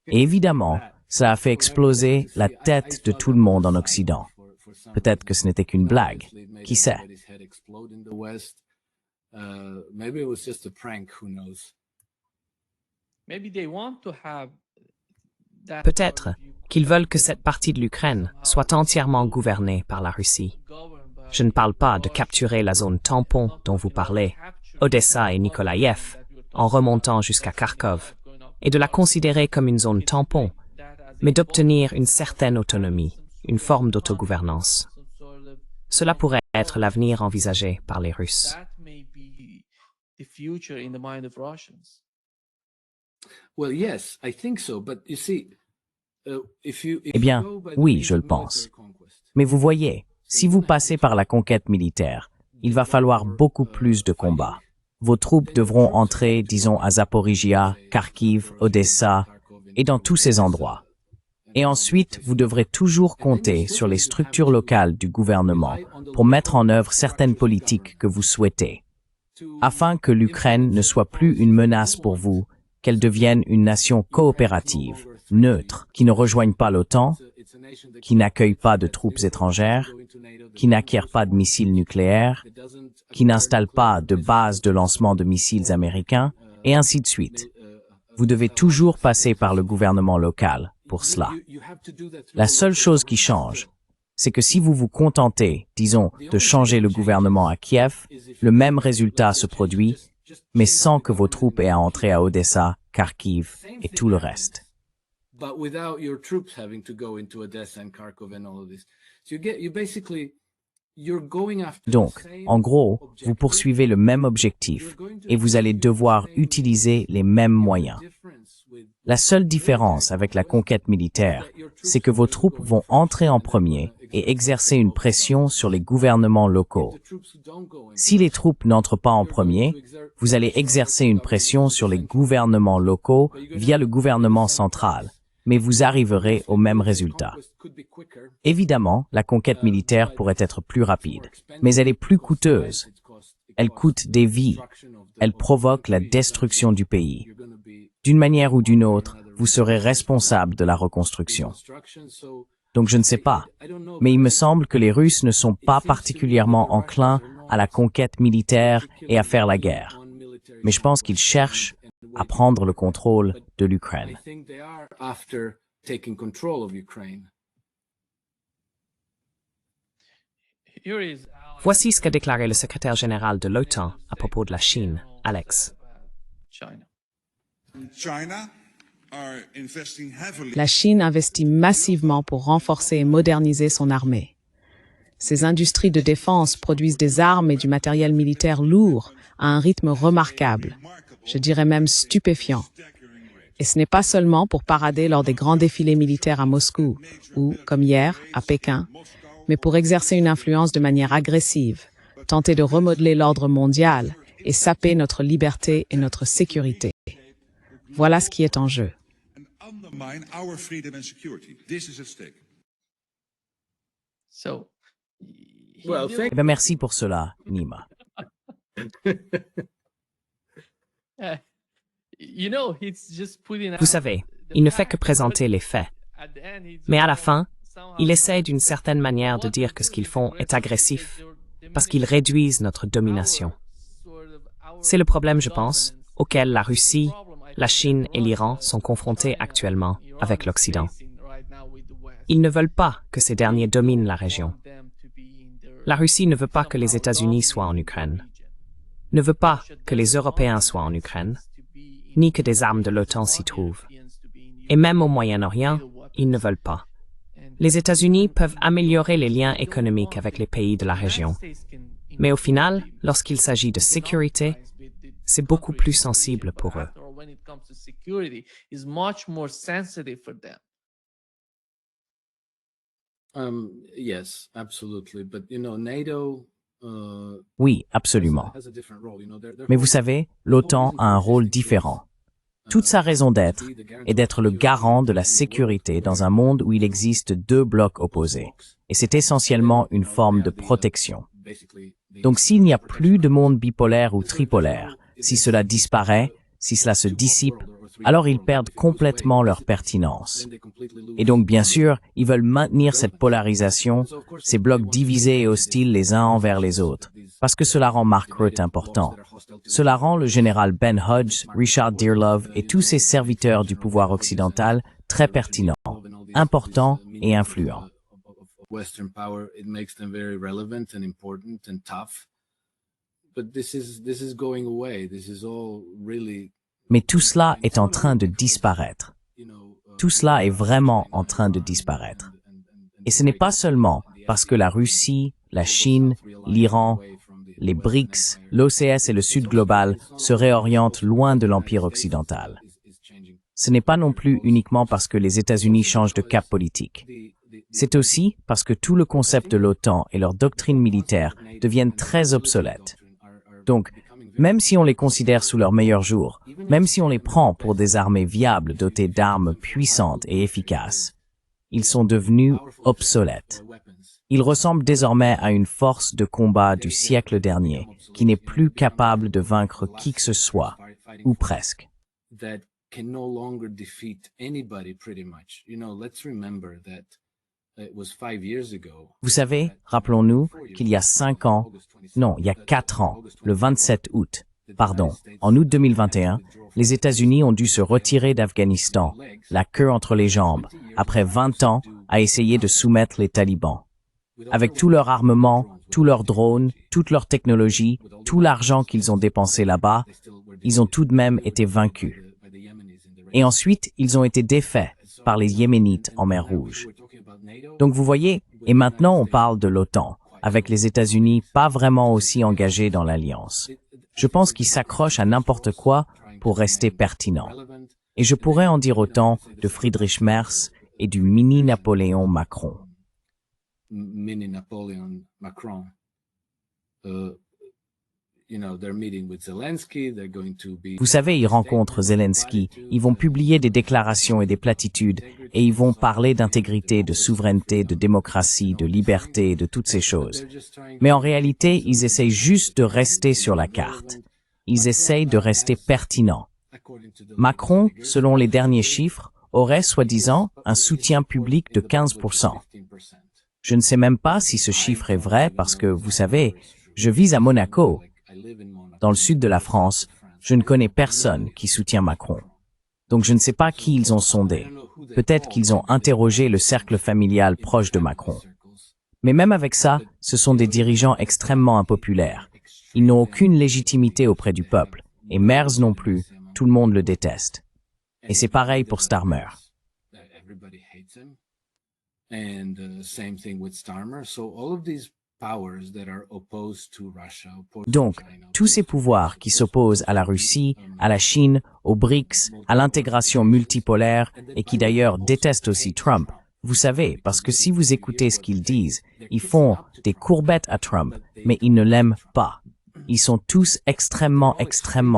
Et évidemment, ça a fait exploser la tête de tout le monde en Occident. Peut-être que ce n'était qu'une blague. Qui sait? Maybe it was just a prank, who knows? Maybe they want to have that Peut-être part of Ukraine qu'ils veulent que cette partie de l'Ukraine soit entièrement gouvernée par la Russie. governed by Je ne parle pas de capturer la zone tampon dont vous parlez, Odessa et Nikolaïev, en remontant jusqu'à Kharkov, et de la considérer comme une zone tampon, mais d'obtenir une certaine autonomie, une forme d'autogouvernance. Cela pourrait être l'avenir envisagé par les Russes. That may be the future in the mind of Russians. Well, yes, I think so, but you see, if you Eh bien, go by the oui, means je le of pense. military conquest, Mais vous voyez, si vous passez par la conquête militaire, il va falloir beaucoup plus de combats. Vos troupes devront entrer, disons, à Zaporizhia, Kharkiv, Odessa, et dans tous ces endroits. Et ensuite, vous devrez toujours compter sur les structures locales du gouvernement pour mettre en œuvre certaines politiques que vous souhaitez, afin que l'Ukraine ne soit plus une menace pour vous, qu'elle devienne une nation coopérative, neutre, qui ne rejoigne pas l'OTAN, qui n'accueille pas de troupes étrangères, qui n'acquiert pas de missiles nucléaires, qui n'installe pas de base de lancement de missiles américains, et ainsi de suite. Vous devez toujours passer par le gouvernement local pour cela. La seule chose qui change, c'est que si vous vous contentez, disons, de changer le gouvernement à Kiev, le même résultat se produit, mais sans que vos troupes aient à entrer à Odessa, Kharkiv et tout le reste. but without your troops having to go into Odessa and Kharkov and all of this. So you're going after Donc, the same en gros, vous objective. poursuivez le même objectif et vous allez devoir utiliser les mêmes moyens. La seule différence avec la conquête militaire, c'est que vos troupes vont entrer en premier et exercer une pression sur les gouvernements locaux. Si les troupes n'entrent pas en premier, vous allez exercer une pression sur les gouvernements locaux via le gouvernement central, mais vous arriverez au même résultat. Évidemment, la conquête militaire pourrait être plus rapide, mais elle est plus coûteuse. Elle coûte des vies. Elle provoque la destruction du pays. D'une manière ou d'une autre, vous serez responsable de la reconstruction. Donc je ne sais pas, mais il me semble que les Russes ne sont pas particulièrement enclins à la conquête militaire et à faire la guerre. Mais je pense qu'ils cherchent à prendre le contrôle de l'Ukraine. Here is Voici ce qu'a déclaré le secrétaire général de l'OTAN à propos de la Chine, Alex. China. La Chine investit massivement pour renforcer et moderniser son armée. Ses industries de défense produisent des armes et du matériel militaire lourd à un rythme remarquable, je dirais même stupéfiant. Et ce n'est pas seulement pour parader lors des grands défilés militaires à Moscou ou, comme hier, à Pékin, mais pour exercer une influence de manière agressive, tenter de remodeler l'ordre mondial et saper notre liberté et notre sécurité. Voilà ce qui est en jeu. So, Well, thank Eh bien, merci pour cela, Nima. you know, he's just putting Vous savez, il ne fait que présenter les faits. Mais à la fin, il essaie d'une certaine manière de dire que ce qu'ils font est agressif, parce qu'ils réduisent notre domination. C'est le problème, je pense, auquel la Russie, la Chine et l'Iran sont confrontés actuellement avec l'Occident. Ils ne veulent pas que ces derniers dominent la région. La Russie ne veut pas que les États-Unis soient en Ukraine, ne veut pas que les Européens soient en Ukraine, ni que des armes de l'OTAN s'y trouvent. Et même au Moyen-Orient, ils ne veulent pas. Les États-Unis peuvent améliorer les liens économiques avec les pays de la région. Mais au final, lorsqu'il s'agit de sécurité, c'est beaucoup plus sensible pour eux. Yes, absolutely. But NATO Oui, absolument. has a different role. Mais vous savez, l'OTAN a un rôle différent. Toute sa raison d'être est d'être le garant de la sécurité dans un monde où il existe deux blocs opposés. Et c'est essentiellement une forme de protection. Donc s'il n'y a plus de monde bipolaire ou tripolaire, si cela disparaît, si cela se dissipe, alors ils perdent complètement leur pertinence. Et donc bien sûr, ils veulent maintenir cette polarisation, ces blocs divisés et hostiles les uns envers les autres, parce que cela rend Mark Rutte important. Cela rend le général Ben Hodges, Richard Dearlove et tous ces serviteurs du pouvoir occidental très pertinents, importants et influents. Western power, it makes them very relevant and important and tough. But this is going away. This is all really, Mais tout cela est en train de disparaître. Tout cela est vraiment en train de disparaître. Et ce n'est pas seulement parce que la Russie, la Chine, l'Iran, les BRICS, l'OCS et le Sud global se réorientent loin de l'empire occidental. Ce n'est pas non plus uniquement parce que les États-Unis changent de cap politique. C'est aussi parce que tout le concept de l'OTAN et leur doctrine militaire deviennent très obsolètes. Donc, même si on les considère sous leur meilleur jour, même si on les prend pour des armées viables dotées d'armes puissantes et efficaces, ils sont devenus obsolètes. Ils ressemblent désormais à une force de combat du siècle dernier, qui n'est plus capable de vaincre qui que ce soit, ou presque. that can no longer defeat anybody pretty much. Let's remember that it was 5 years ago. Vous savez, rappelons-nous qu'il y a 5 ans, non, il y a 4 ans, le 27 août, en août 2021, les États-Unis ont dû se retirer d'Afghanistan, la queue entre les jambes, après 20 ans à essayer de soumettre les talibans. Avec tout leur armement, tous leurs drones, toute leur technologie, tout l'argent qu'ils ont dépensé là-bas, ils ont tout de même été vaincus. Et ensuite, ils ont été défaits par les Yéménites en mer Rouge. Donc vous voyez, et maintenant on parle de l'OTAN, avec les États-Unis pas vraiment aussi engagés dans l'alliance. Je pense qu'ils s'accrochent à n'importe quoi pour rester pertinents. Et je pourrais en dire autant de Friedrich Merz et du mini-Napoléon Macron. Mini Napoleon Macron. They're meeting with Zelensky. They're going to be. Vous savez, ils rencontrent Zelensky, ils vont publier des déclarations et des platitudes, et ils vont parler d'intégrité, de souveraineté, de démocratie, de liberté, de toutes ces choses. Mais en réalité, ils essayent juste de rester sur la carte. Ils essayent de rester pertinents. Macron, selon les derniers chiffres, aurait, soi-disant, un soutien public de 15%. Je ne sais même pas si ce chiffre est vrai parce que, vous savez, je vis à Monaco. Dans le sud de la France, je ne connais personne qui soutient Macron. Donc je ne sais pas qui ils ont sondé. Peut-être qu'ils ont interrogé le cercle familial proche de Macron. Mais même avec ça, ce sont des dirigeants extrêmement impopulaires. Ils n'ont aucune légitimité auprès du peuple. Et Merz non plus, tout le monde le déteste. Et c'est pareil pour Starmer. And same thing with Starmer. So all of these powers that are opposed to Russia, opposed to Donc, China, tous ces pouvoirs qui s'opposent à la Russie, à la Chine, aux BRICS, à l'intégration multipolaire et qui d'ailleurs détestent aussi Trump, vous savez, parce que si vous écoutez ce qu'ils disent, ils font des courbettes à Trump, mais ils ne l'aiment pas. Ils sont tous extrêmement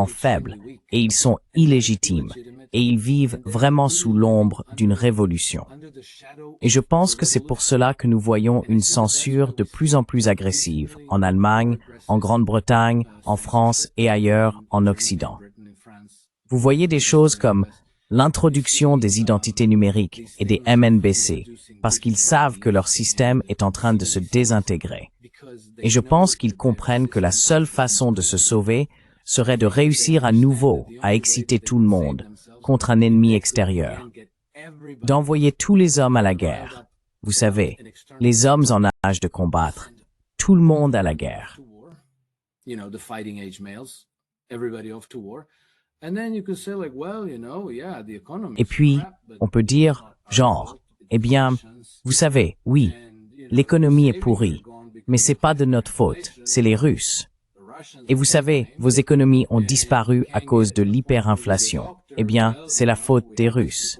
faibles et ils sont illégitimes et ils vivent vraiment sous l'ombre d'une révolution. Et je pense que c'est pour cela que nous voyons une censure de plus en plus agressive en Allemagne, en Grande-Bretagne, en France et ailleurs en Occident. Vous voyez des choses comme l'introduction des identités numériques et des MNBC parce qu'ils savent que leur système est en train de se désintégrer. Et je pense qu'ils comprennent que la seule façon de se sauver serait de réussir à nouveau à exciter tout le monde contre un ennemi extérieur, d'envoyer tous les hommes à la guerre. Vous savez, les hommes en âge de combattre, tout le monde à la guerre. Et puis, on peut dire, genre, eh bien, vous savez, oui, l'économie est pourrie, mais c'est pas de notre faute, c'est les Russes. Et vous savez, vos économies ont disparu à cause de l'hyperinflation. Eh bien, c'est la faute des Russes.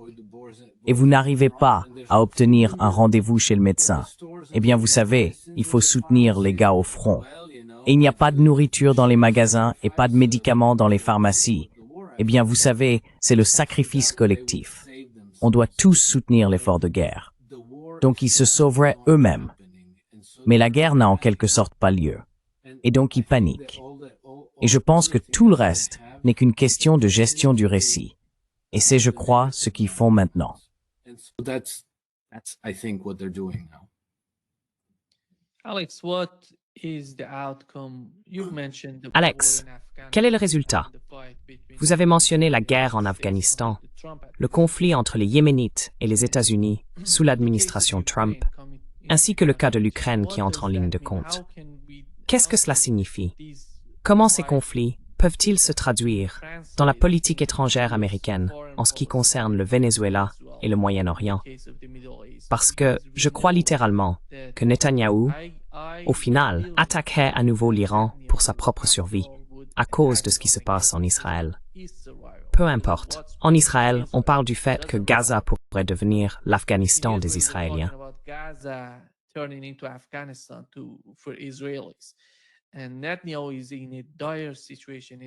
Et vous n'arrivez pas à obtenir un rendez-vous chez le médecin. Eh bien, vous savez, il faut soutenir les gars au front. Et il n'y a pas de nourriture dans les magasins et pas de médicaments dans les pharmacies. Eh bien, vous savez, c'est le sacrifice collectif. On doit tous soutenir l'effort de guerre. Donc, ils se sauveraient eux-mêmes. Mais la guerre n'a en quelque sorte pas lieu. Et donc, ils paniquent. Et je pense que tout le reste n'est qu'une question de gestion du récit. Et c'est, je crois, ce qu'ils font maintenant. Alex, quel est le résultat? Vous avez mentionné la guerre en Afghanistan, le conflit entre les Yéménites et les États-Unis sous l'administration Trump, ainsi que le cas de l'Ukraine qui entre en ligne de compte. Qu'est-ce que cela signifie? Comment ces conflits peuvent-ils se traduire dans la politique étrangère américaine en ce qui concerne le Venezuela et le Moyen-Orient? Parce que je crois littéralement que Netanyahou, au final, attaquerait à nouveau l'Iran pour sa propre survie, à cause de ce qui se passe en Israël. Peu importe. En Israël, on parle du fait que Gaza pourrait devenir l'Afghanistan des Israéliens.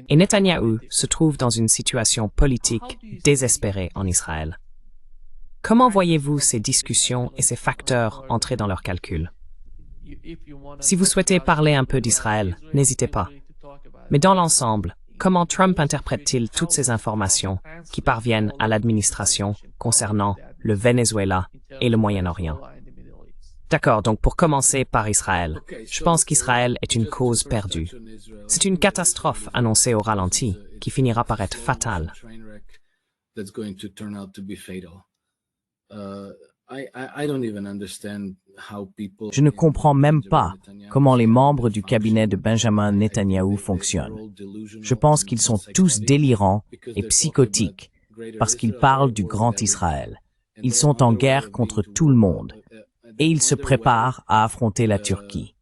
Et Netanyahou se trouve dans une situation politique désespérée en Israël. Comment voyez-vous ces discussions et ces facteurs entrer dans leurs calculs? Si vous souhaitez parler un peu d'Israël, n'hésitez pas. Mais dans l'ensemble, comment Trump interprète-t-il toutes ces informations qui parviennent à l'administration concernant le Venezuela et le Moyen-Orient? D'accord, donc pour commencer par Israël, je pense qu'Israël est une cause perdue. C'est une catastrophe annoncée au ralenti qui finira par être fatale. Je ne comprends même pas comment les membres du cabinet de Benjamin Netanyahou fonctionnent. Je pense qu'ils sont tous délirants et psychotiques parce qu'ils parlent du grand Israël. Ils sont en guerre contre tout le monde et ils se préparent à affronter la Turquie.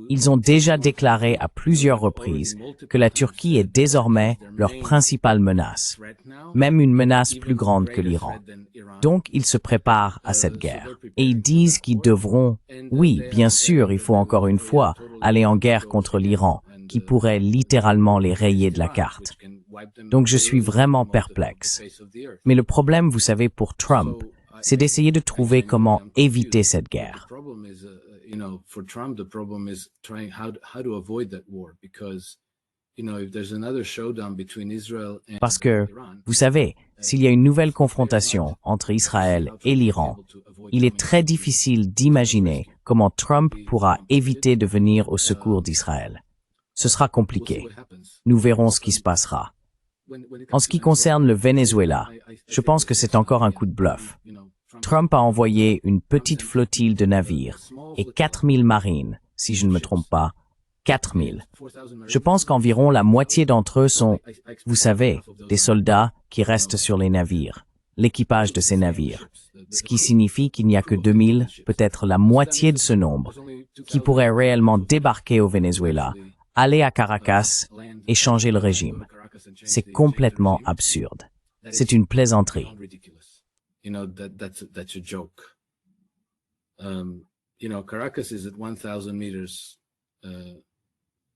Ils ont déjà déclaré à plusieurs reprises que la Turquie est désormais leur principale menace, même une menace plus grande que l'Iran. Donc, ils se préparent à cette guerre. Et ils disent qu'ils devront, oui, bien sûr, il faut encore une fois, aller en guerre contre l'Iran, qui pourrait littéralement les rayer de la carte. Donc, je suis vraiment perplexe. Mais le problème, vous savez, pour Trump, c'est d'essayer de trouver comment éviter cette guerre. For Trump, the problem is trying how to avoid that war because, if there's another showdown between Israel and Parce que, vous savez, s'il y a une nouvelle confrontation entre Israël et l'Iran, il est très difficile d'imaginer comment Trump pourra éviter de venir au secours d'Israël. Ce sera compliqué. Nous verrons ce qui se passera. En ce qui concerne le Venezuela, je pense que c'est encore un coup de bluff. Trump a envoyé une petite flottille de navires et 4000 marines, si je ne me trompe pas, 4000. Je pense qu'environ la moitié d'entre eux sont, vous savez, des soldats qui restent sur les navires, l'équipage de ces navires, ce qui signifie qu'il n'y a que 2000, peut-être la moitié de ce nombre, qui pourraient réellement débarquer au Venezuela, aller à Caracas et changer le régime. C'est complètement absurde. C'est une plaisanterie. That's a joke. Caracas is at 1,000 meters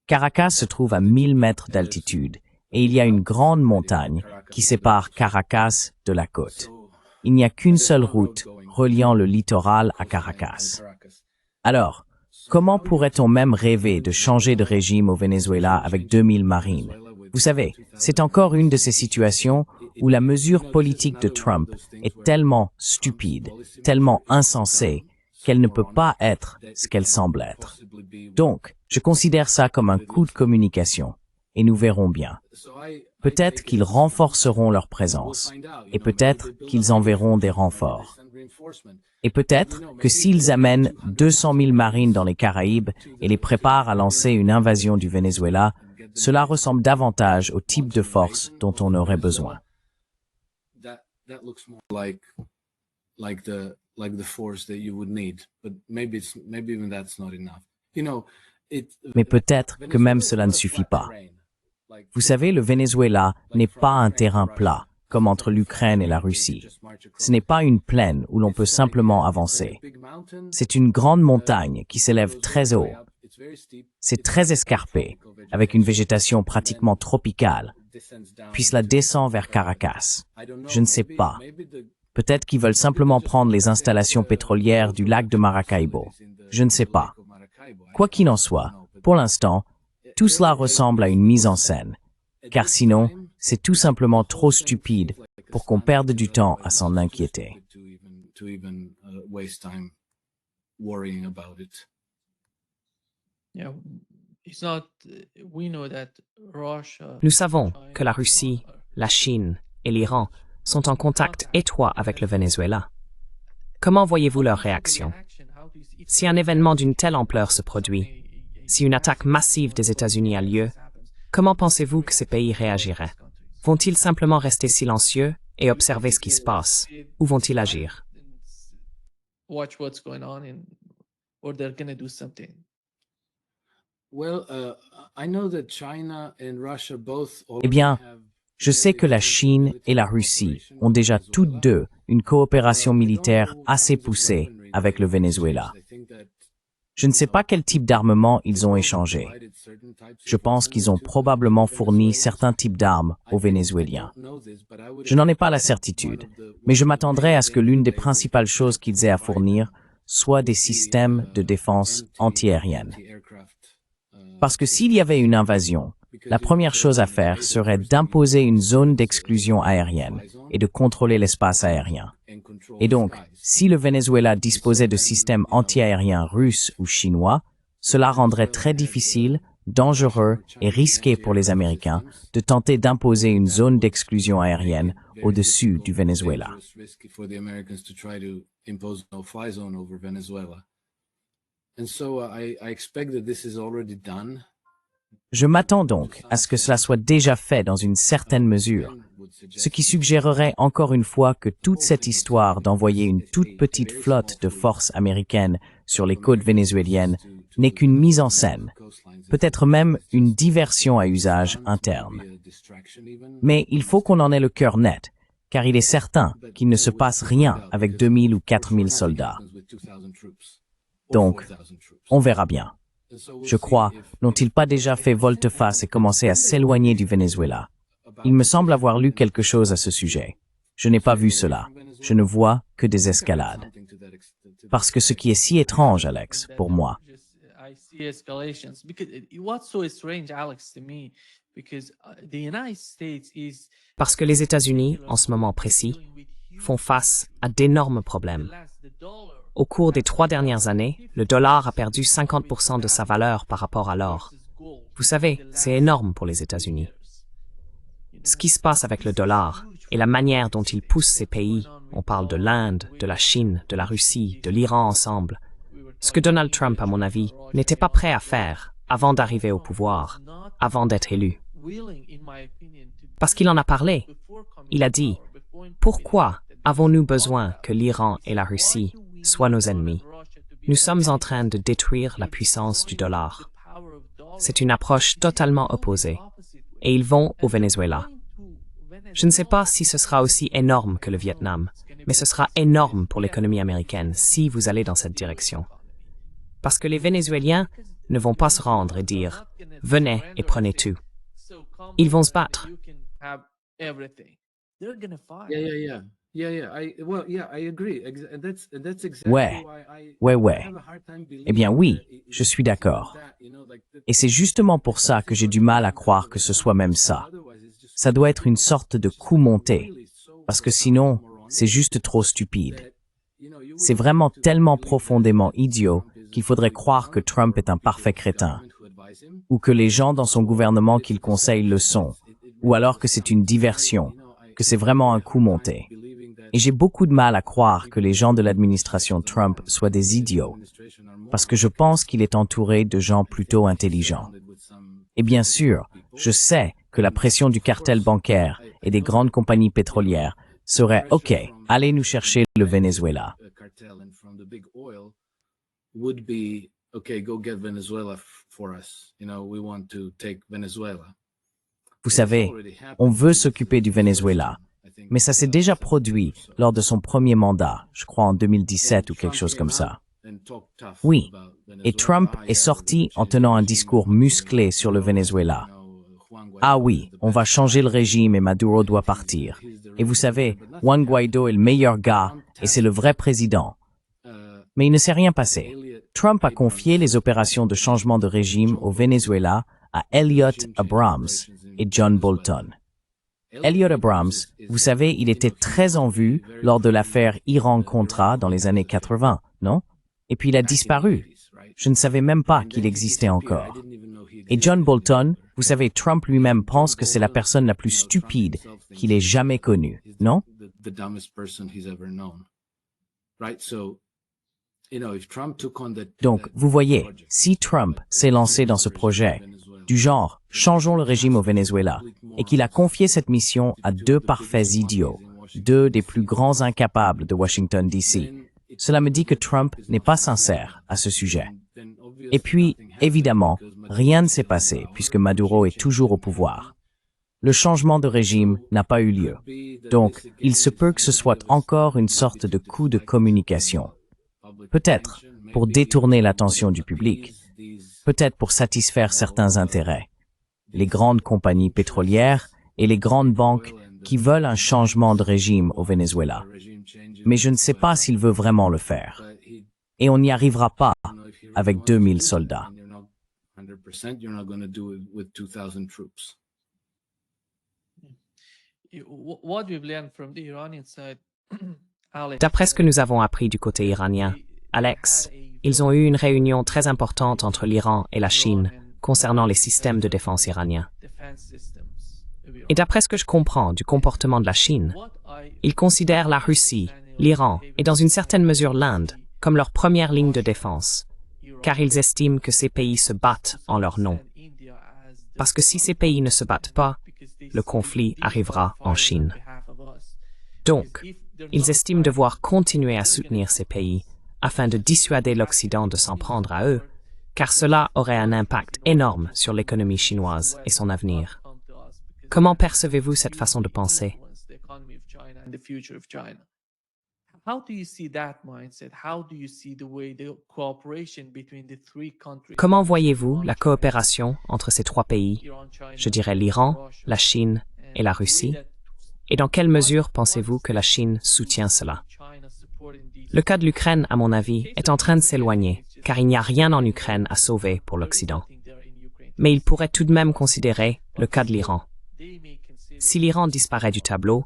Caracas se trouve à 1000 mètres d'altitude et il y a une grande montagne qui sépare Caracas de la côte. Il n'y a qu'une seule route reliant le littoral à Caracas. Alors, comment pourrait-on même rêver de changer de régime au Venezuela avec 2000 marines? Vous savez, c'est encore une de ces situations où la mesure politique de Trump est tellement stupide, tellement insensée, qu'elle ne peut pas être ce qu'elle semble être. Donc, je considère ça comme un coup de communication, et nous verrons bien. Peut-être qu'ils renforceront leur présence, et peut-être qu'ils enverront des renforts. Et peut-être que s'ils amènent 200 000 marines dans les Caraïbes et les préparent à lancer une invasion du Venezuela, cela ressemble davantage au type de force dont on aurait besoin. That looks more like the force that you would need, but maybe even that's not enough. Mais peut-être que même cela ne suffit pas. Vous savez, le Venezuela n'est pas un terrain plat, comme entre l'Ukraine et la Russie. Ce n'est pas une plaine où l'on peut simplement avancer. C'est une grande montagne qui s'élève très haut. C'est très escarpé, avec une végétation pratiquement tropicale, puis cela descend vers Caracas. Je ne sais pas. Peut-être qu'ils veulent simplement prendre les installations pétrolières du lac de Maracaibo. Je ne sais pas. Quoi qu'il en soit, pour l'instant, tout cela ressemble à une mise en scène, car sinon, c'est tout simplement trop stupide pour qu'on perde du temps à s'en inquiéter. Nous savons que la Russie, la Chine et l'Iran sont en contact étroit avec le Venezuela. Comment voyez-vous leur réaction? Si un événement d'une telle ampleur se produit, si une attaque massive des États-Unis a lieu, comment pensez-vous que ces pays réagiraient? Vont-ils simplement rester silencieux et observer ce qui se passe, ou vont-ils agir? Eh bien, je sais que la Chine et la Russie ont déjà toutes deux une coopération militaire assez poussée avec le Venezuela. Je ne sais pas quel type d'armement ils ont échangé. Je pense qu'ils ont probablement fourni certains types d'armes aux Vénézuéliens. Je n'en ai pas la certitude, mais je m'attendrais à ce que l'une des principales choses qu'ils aient à fournir soit des systèmes de défense antiaérienne. Parce que s'il y avait une invasion, la première chose à faire serait d'imposer une zone d'exclusion aérienne et de contrôler l'espace aérien. Et donc, si le Venezuela disposait de systèmes antiaériens russes ou chinois, cela rendrait très difficile, dangereux et risqué pour les Américains de tenter d'imposer une zone d'exclusion aérienne au-dessus du Venezuela. Je m'attends donc à ce que cela soit déjà fait dans une certaine mesure, ce qui suggérerait encore une fois que toute cette histoire d'envoyer une toute petite flotte de forces américaines sur les côtes vénézuéliennes n'est qu'une mise en scène, peut-être même une diversion à usage interne. Mais il faut qu'on en ait le cœur net, car il est certain qu'il ne se passe rien avec 2000 ou 4000 soldats. Donc, on verra bien. Je crois, n'ont-ils pas déjà fait volte-face et commencé à s'éloigner du Venezuela? Il me semble avoir lu quelque chose à ce sujet. Je n'ai pas vu cela. Je ne vois que des escalades. Parce que ce qui est si étrange, Alex, pour moi, parce que les États-Unis, en ce moment précis, font face à d'énormes problèmes. Au cours des 3 dernières années, le dollar a perdu 50% de sa valeur par rapport à l'or. Vous savez, c'est énorme pour les États-Unis. Ce qui se passe avec le dollar et la manière dont il pousse ces pays, on parle de l'Inde, de la Chine, de la Russie, de l'Iran ensemble, ce que Donald Trump, à mon avis, n'était pas prêt à faire avant d'arriver au pouvoir, avant d'être élu. Parce qu'il en a parlé. Il a dit, pourquoi avons-nous besoin que l'Iran et la Russie soient nos ennemis? Nous sommes en train de détruire la puissance du dollar. C'est une approche totalement opposée. Et ils vont au Venezuela. Je ne sais pas si ce sera aussi énorme que le Vietnam, mais ce sera énorme pour l'économie américaine si vous allez dans cette direction. Parce que les Vénézuéliens ne vont pas se rendre et dire « Venez et prenez tout ». Ils vont se battre. Ouais. Eh bien oui, je suis d'accord. Et c'est justement pour ça que j'ai du mal à croire que ce soit même ça. Ça doit être une sorte de coup monté, parce que sinon, c'est juste trop stupide. C'est vraiment tellement profondément idiot qu'il faudrait croire que Trump est un parfait crétin, ou que les gens dans son gouvernement qu'il conseille le sont, ou alors que c'est une diversion, que c'est vraiment un coup monté. Et j'ai beaucoup de mal à croire que les gens de l'administration Trump soient des idiots, parce que je pense qu'il est entouré de gens plutôt intelligents. Et bien sûr, je sais que la pression du cartel bancaire et des grandes compagnies pétrolières serait « OK, allez nous chercher le Venezuela ». Vous savez, on veut s'occuper du Venezuela, mais ça s'est déjà produit lors de son premier mandat, je crois en 2017 ou quelque chose comme ça. Oui, et Trump est sorti en tenant un discours musclé sur le Venezuela. Ah oui, on va changer le régime et Maduro doit partir. Et vous savez, Juan Guaido est le meilleur gars et c'est le vrai président. Mais il ne s'est rien passé. Trump a confié les opérations de changement de régime au Venezuela à Elliott Abrams et John Bolton. Elliott Abrams, vous savez, il était très en vue lors de l'affaire Iran-Contra dans les années 80, non? Et puis il a disparu. Je ne savais même pas qu'il existait encore. Et John Bolton, vous savez, Trump lui-même pense que c'est la personne la plus stupide qu'il ait jamais connue, non? Donc, vous voyez, si Trump s'est lancé dans ce projet, du genre « changeons le régime au Venezuela », et qu'il a confié cette mission à deux parfaits idiots, deux des plus grands incapables de Washington, D.C., cela me dit que Trump n'est pas sincère à ce sujet. Et puis, évidemment, rien ne s'est passé puisque Maduro est toujours au pouvoir. Le changement de régime n'a pas eu lieu. Donc, il se peut que ce soit encore une sorte de coup de communication. Peut-être pour détourner l'attention du public, peut-être pour satisfaire certains intérêts. Les grandes compagnies pétrolières et les grandes banques qui veulent un changement de régime au Venezuela. Mais je ne sais pas s'il veut vraiment le faire. Et on n'y arrivera pas avec 2000 soldats. D'après ce que nous avons appris du côté iranien, Alex, ils ont eu une réunion très importante entre l'Iran et la Chine concernant les systèmes de défense iraniens. Et d'après ce que je comprends du comportement de la Chine, ils considèrent la Russie, l'Iran et dans une certaine mesure l'Inde comme leur première ligne de défense, car ils estiment que ces pays se battent en leur nom. Parce que si ces pays ne se battent pas, le conflit arrivera en Chine. Donc, ils estiment devoir continuer à soutenir ces pays afin de dissuader l'Occident de s'en prendre à eux, car cela aurait un impact énorme sur l'économie chinoise et son avenir. Comment percevez-vous cette façon de penser? Comment voyez-vous la coopération entre ces trois pays, je dirais l'Iran, la Chine et la Russie? Et dans quelle mesure pensez-vous que la Chine soutient cela? Le cas de l'Ukraine, à mon avis, est en train de s'éloigner, car il n'y a rien en Ukraine à sauver pour l'Occident. Mais il pourrait tout de même considérer le cas de l'Iran. Si l'Iran disparaît du tableau,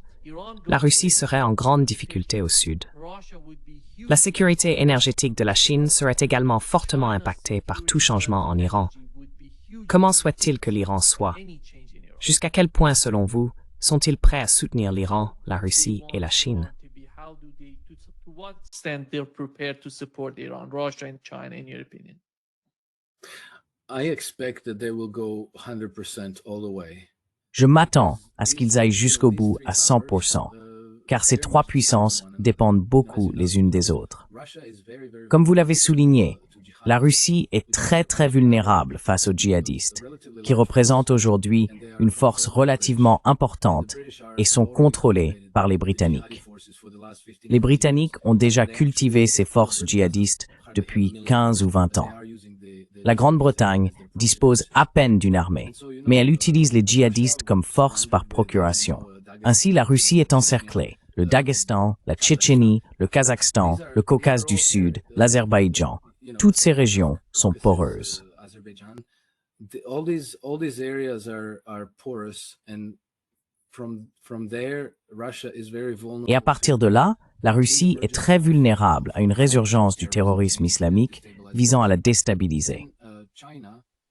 la Russie serait en grande difficulté au sud. La sécurité énergétique de la Chine serait également fortement impactée par tout changement en Iran. Comment souhaite-t-il que l'Iran soit? Jusqu'à quel point, selon vous, sont-ils prêts à soutenir l'Iran, la Russie et la Chine? Je m'attends à ce qu'ils aillent jusqu'au bout à 100%, car ces trois puissances dépendent beaucoup les unes des autres. Comme vous l'avez souligné, la Russie est très vulnérable face aux djihadistes, qui représentent aujourd'hui une force relativement importante et sont contrôlés par les Britanniques. Les Britanniques ont déjà cultivé ces forces djihadistes depuis 15 ou 20 ans. la Grande-Bretagne dispose à peine d'une armée, mais elle utilise les djihadistes comme force par procuration. Ainsi, la Russie est encerclée. Le Daghestan, la Tchétchénie, le Kazakhstan, le Caucase du Sud, l'Azerbaïdjan, toutes ces régions sont poreuses. All these areas are porous, and from there, Russia is very vulnerable. Et à partir de là, la Russie est très vulnérable à une résurgence du terrorisme islamique visant à la déstabiliser.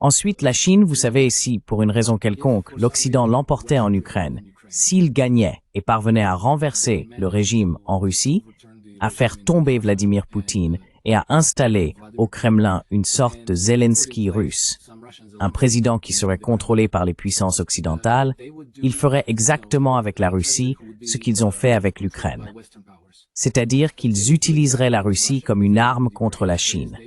Ensuite, la Chine, vous savez, si, pour une raison quelconque, l'Occident l'emportait en Ukraine, s'il gagnait et parvenait à renverser le régime en Russie, à faire tomber Vladimir Poutine et à installer au Kremlin une sorte de Zelensky russe, un président qui serait contrôlé par les puissances occidentales, ils feraient exactement avec la Russie ce qu'ils ont fait avec l'Ukraine. C'est-à-dire qu'ils utiliseraient la Russie comme une arme contre la Chine.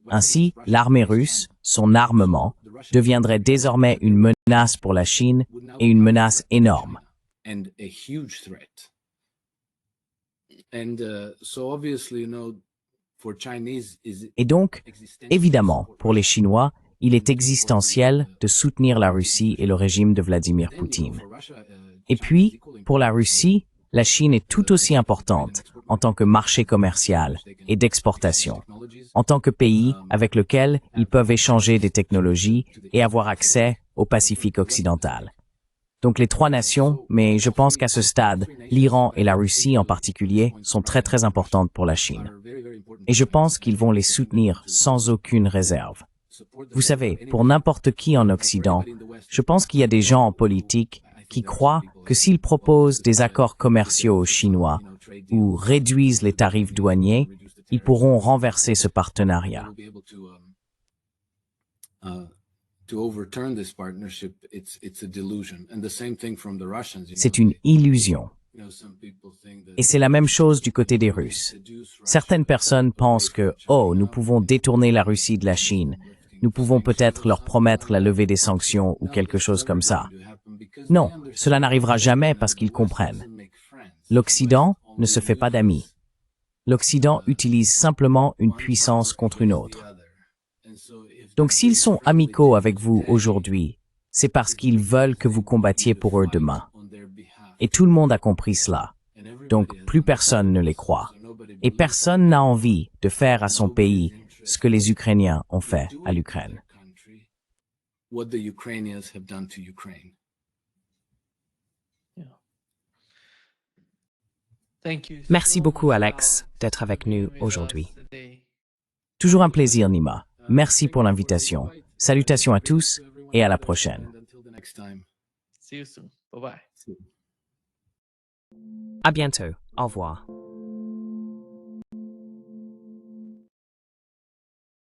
Ainsi, l'armée russe, son armement, deviendrait désormais une menace pour la Chine et une menace énorme. Et donc, évidemment, pour les Chinois, il est existentiel de soutenir la Russie et le régime de Vladimir Poutine. Et puis, pour la Russie, la Chine est tout aussi importante en tant que marché commercial et d'exportation, en tant que pays avec lequel ils peuvent échanger des technologies et avoir accès au Pacifique occidental. Donc les trois nations, mais je pense qu'à ce stade, l'Iran et la Russie en particulier sont très très importantes pour la Chine. Et je pense qu'ils vont les soutenir sans aucune réserve. Vous savez, pour n'importe qui en Occident, je pense qu'il y a des gens en politique qui croient que s'ils proposent des accords commerciaux aux Chinois ou réduisent les tarifs douaniers, ils pourront renverser ce partenariat. C'est une illusion. Et c'est la même chose du côté des Russes. Certaines personnes pensent que, oh, nous pouvons détourner la Russie de la Chine, nous pouvons peut-être leur promettre la levée des sanctions ou quelque chose comme ça. Non, cela n'arrivera jamais parce qu'ils comprennent. L'Occident ne se fait pas d'amis. L'Occident utilise simplement une puissance contre une autre. Donc s'ils sont amicaux avec vous aujourd'hui, c'est parce qu'ils veulent que vous combattiez pour eux demain. Et tout le monde a compris cela. Donc plus personne ne les croit. Et personne n'a envie de faire à son pays ce que les Ukrainiens ont fait à l'Ukraine. Merci beaucoup, Alex, d'être avec nous aujourd'hui. Toujours un plaisir, Nima. Merci pour l'invitation. Salutations à tous et à la prochaine. See you soon. Bye-bye. À bientôt. Au revoir.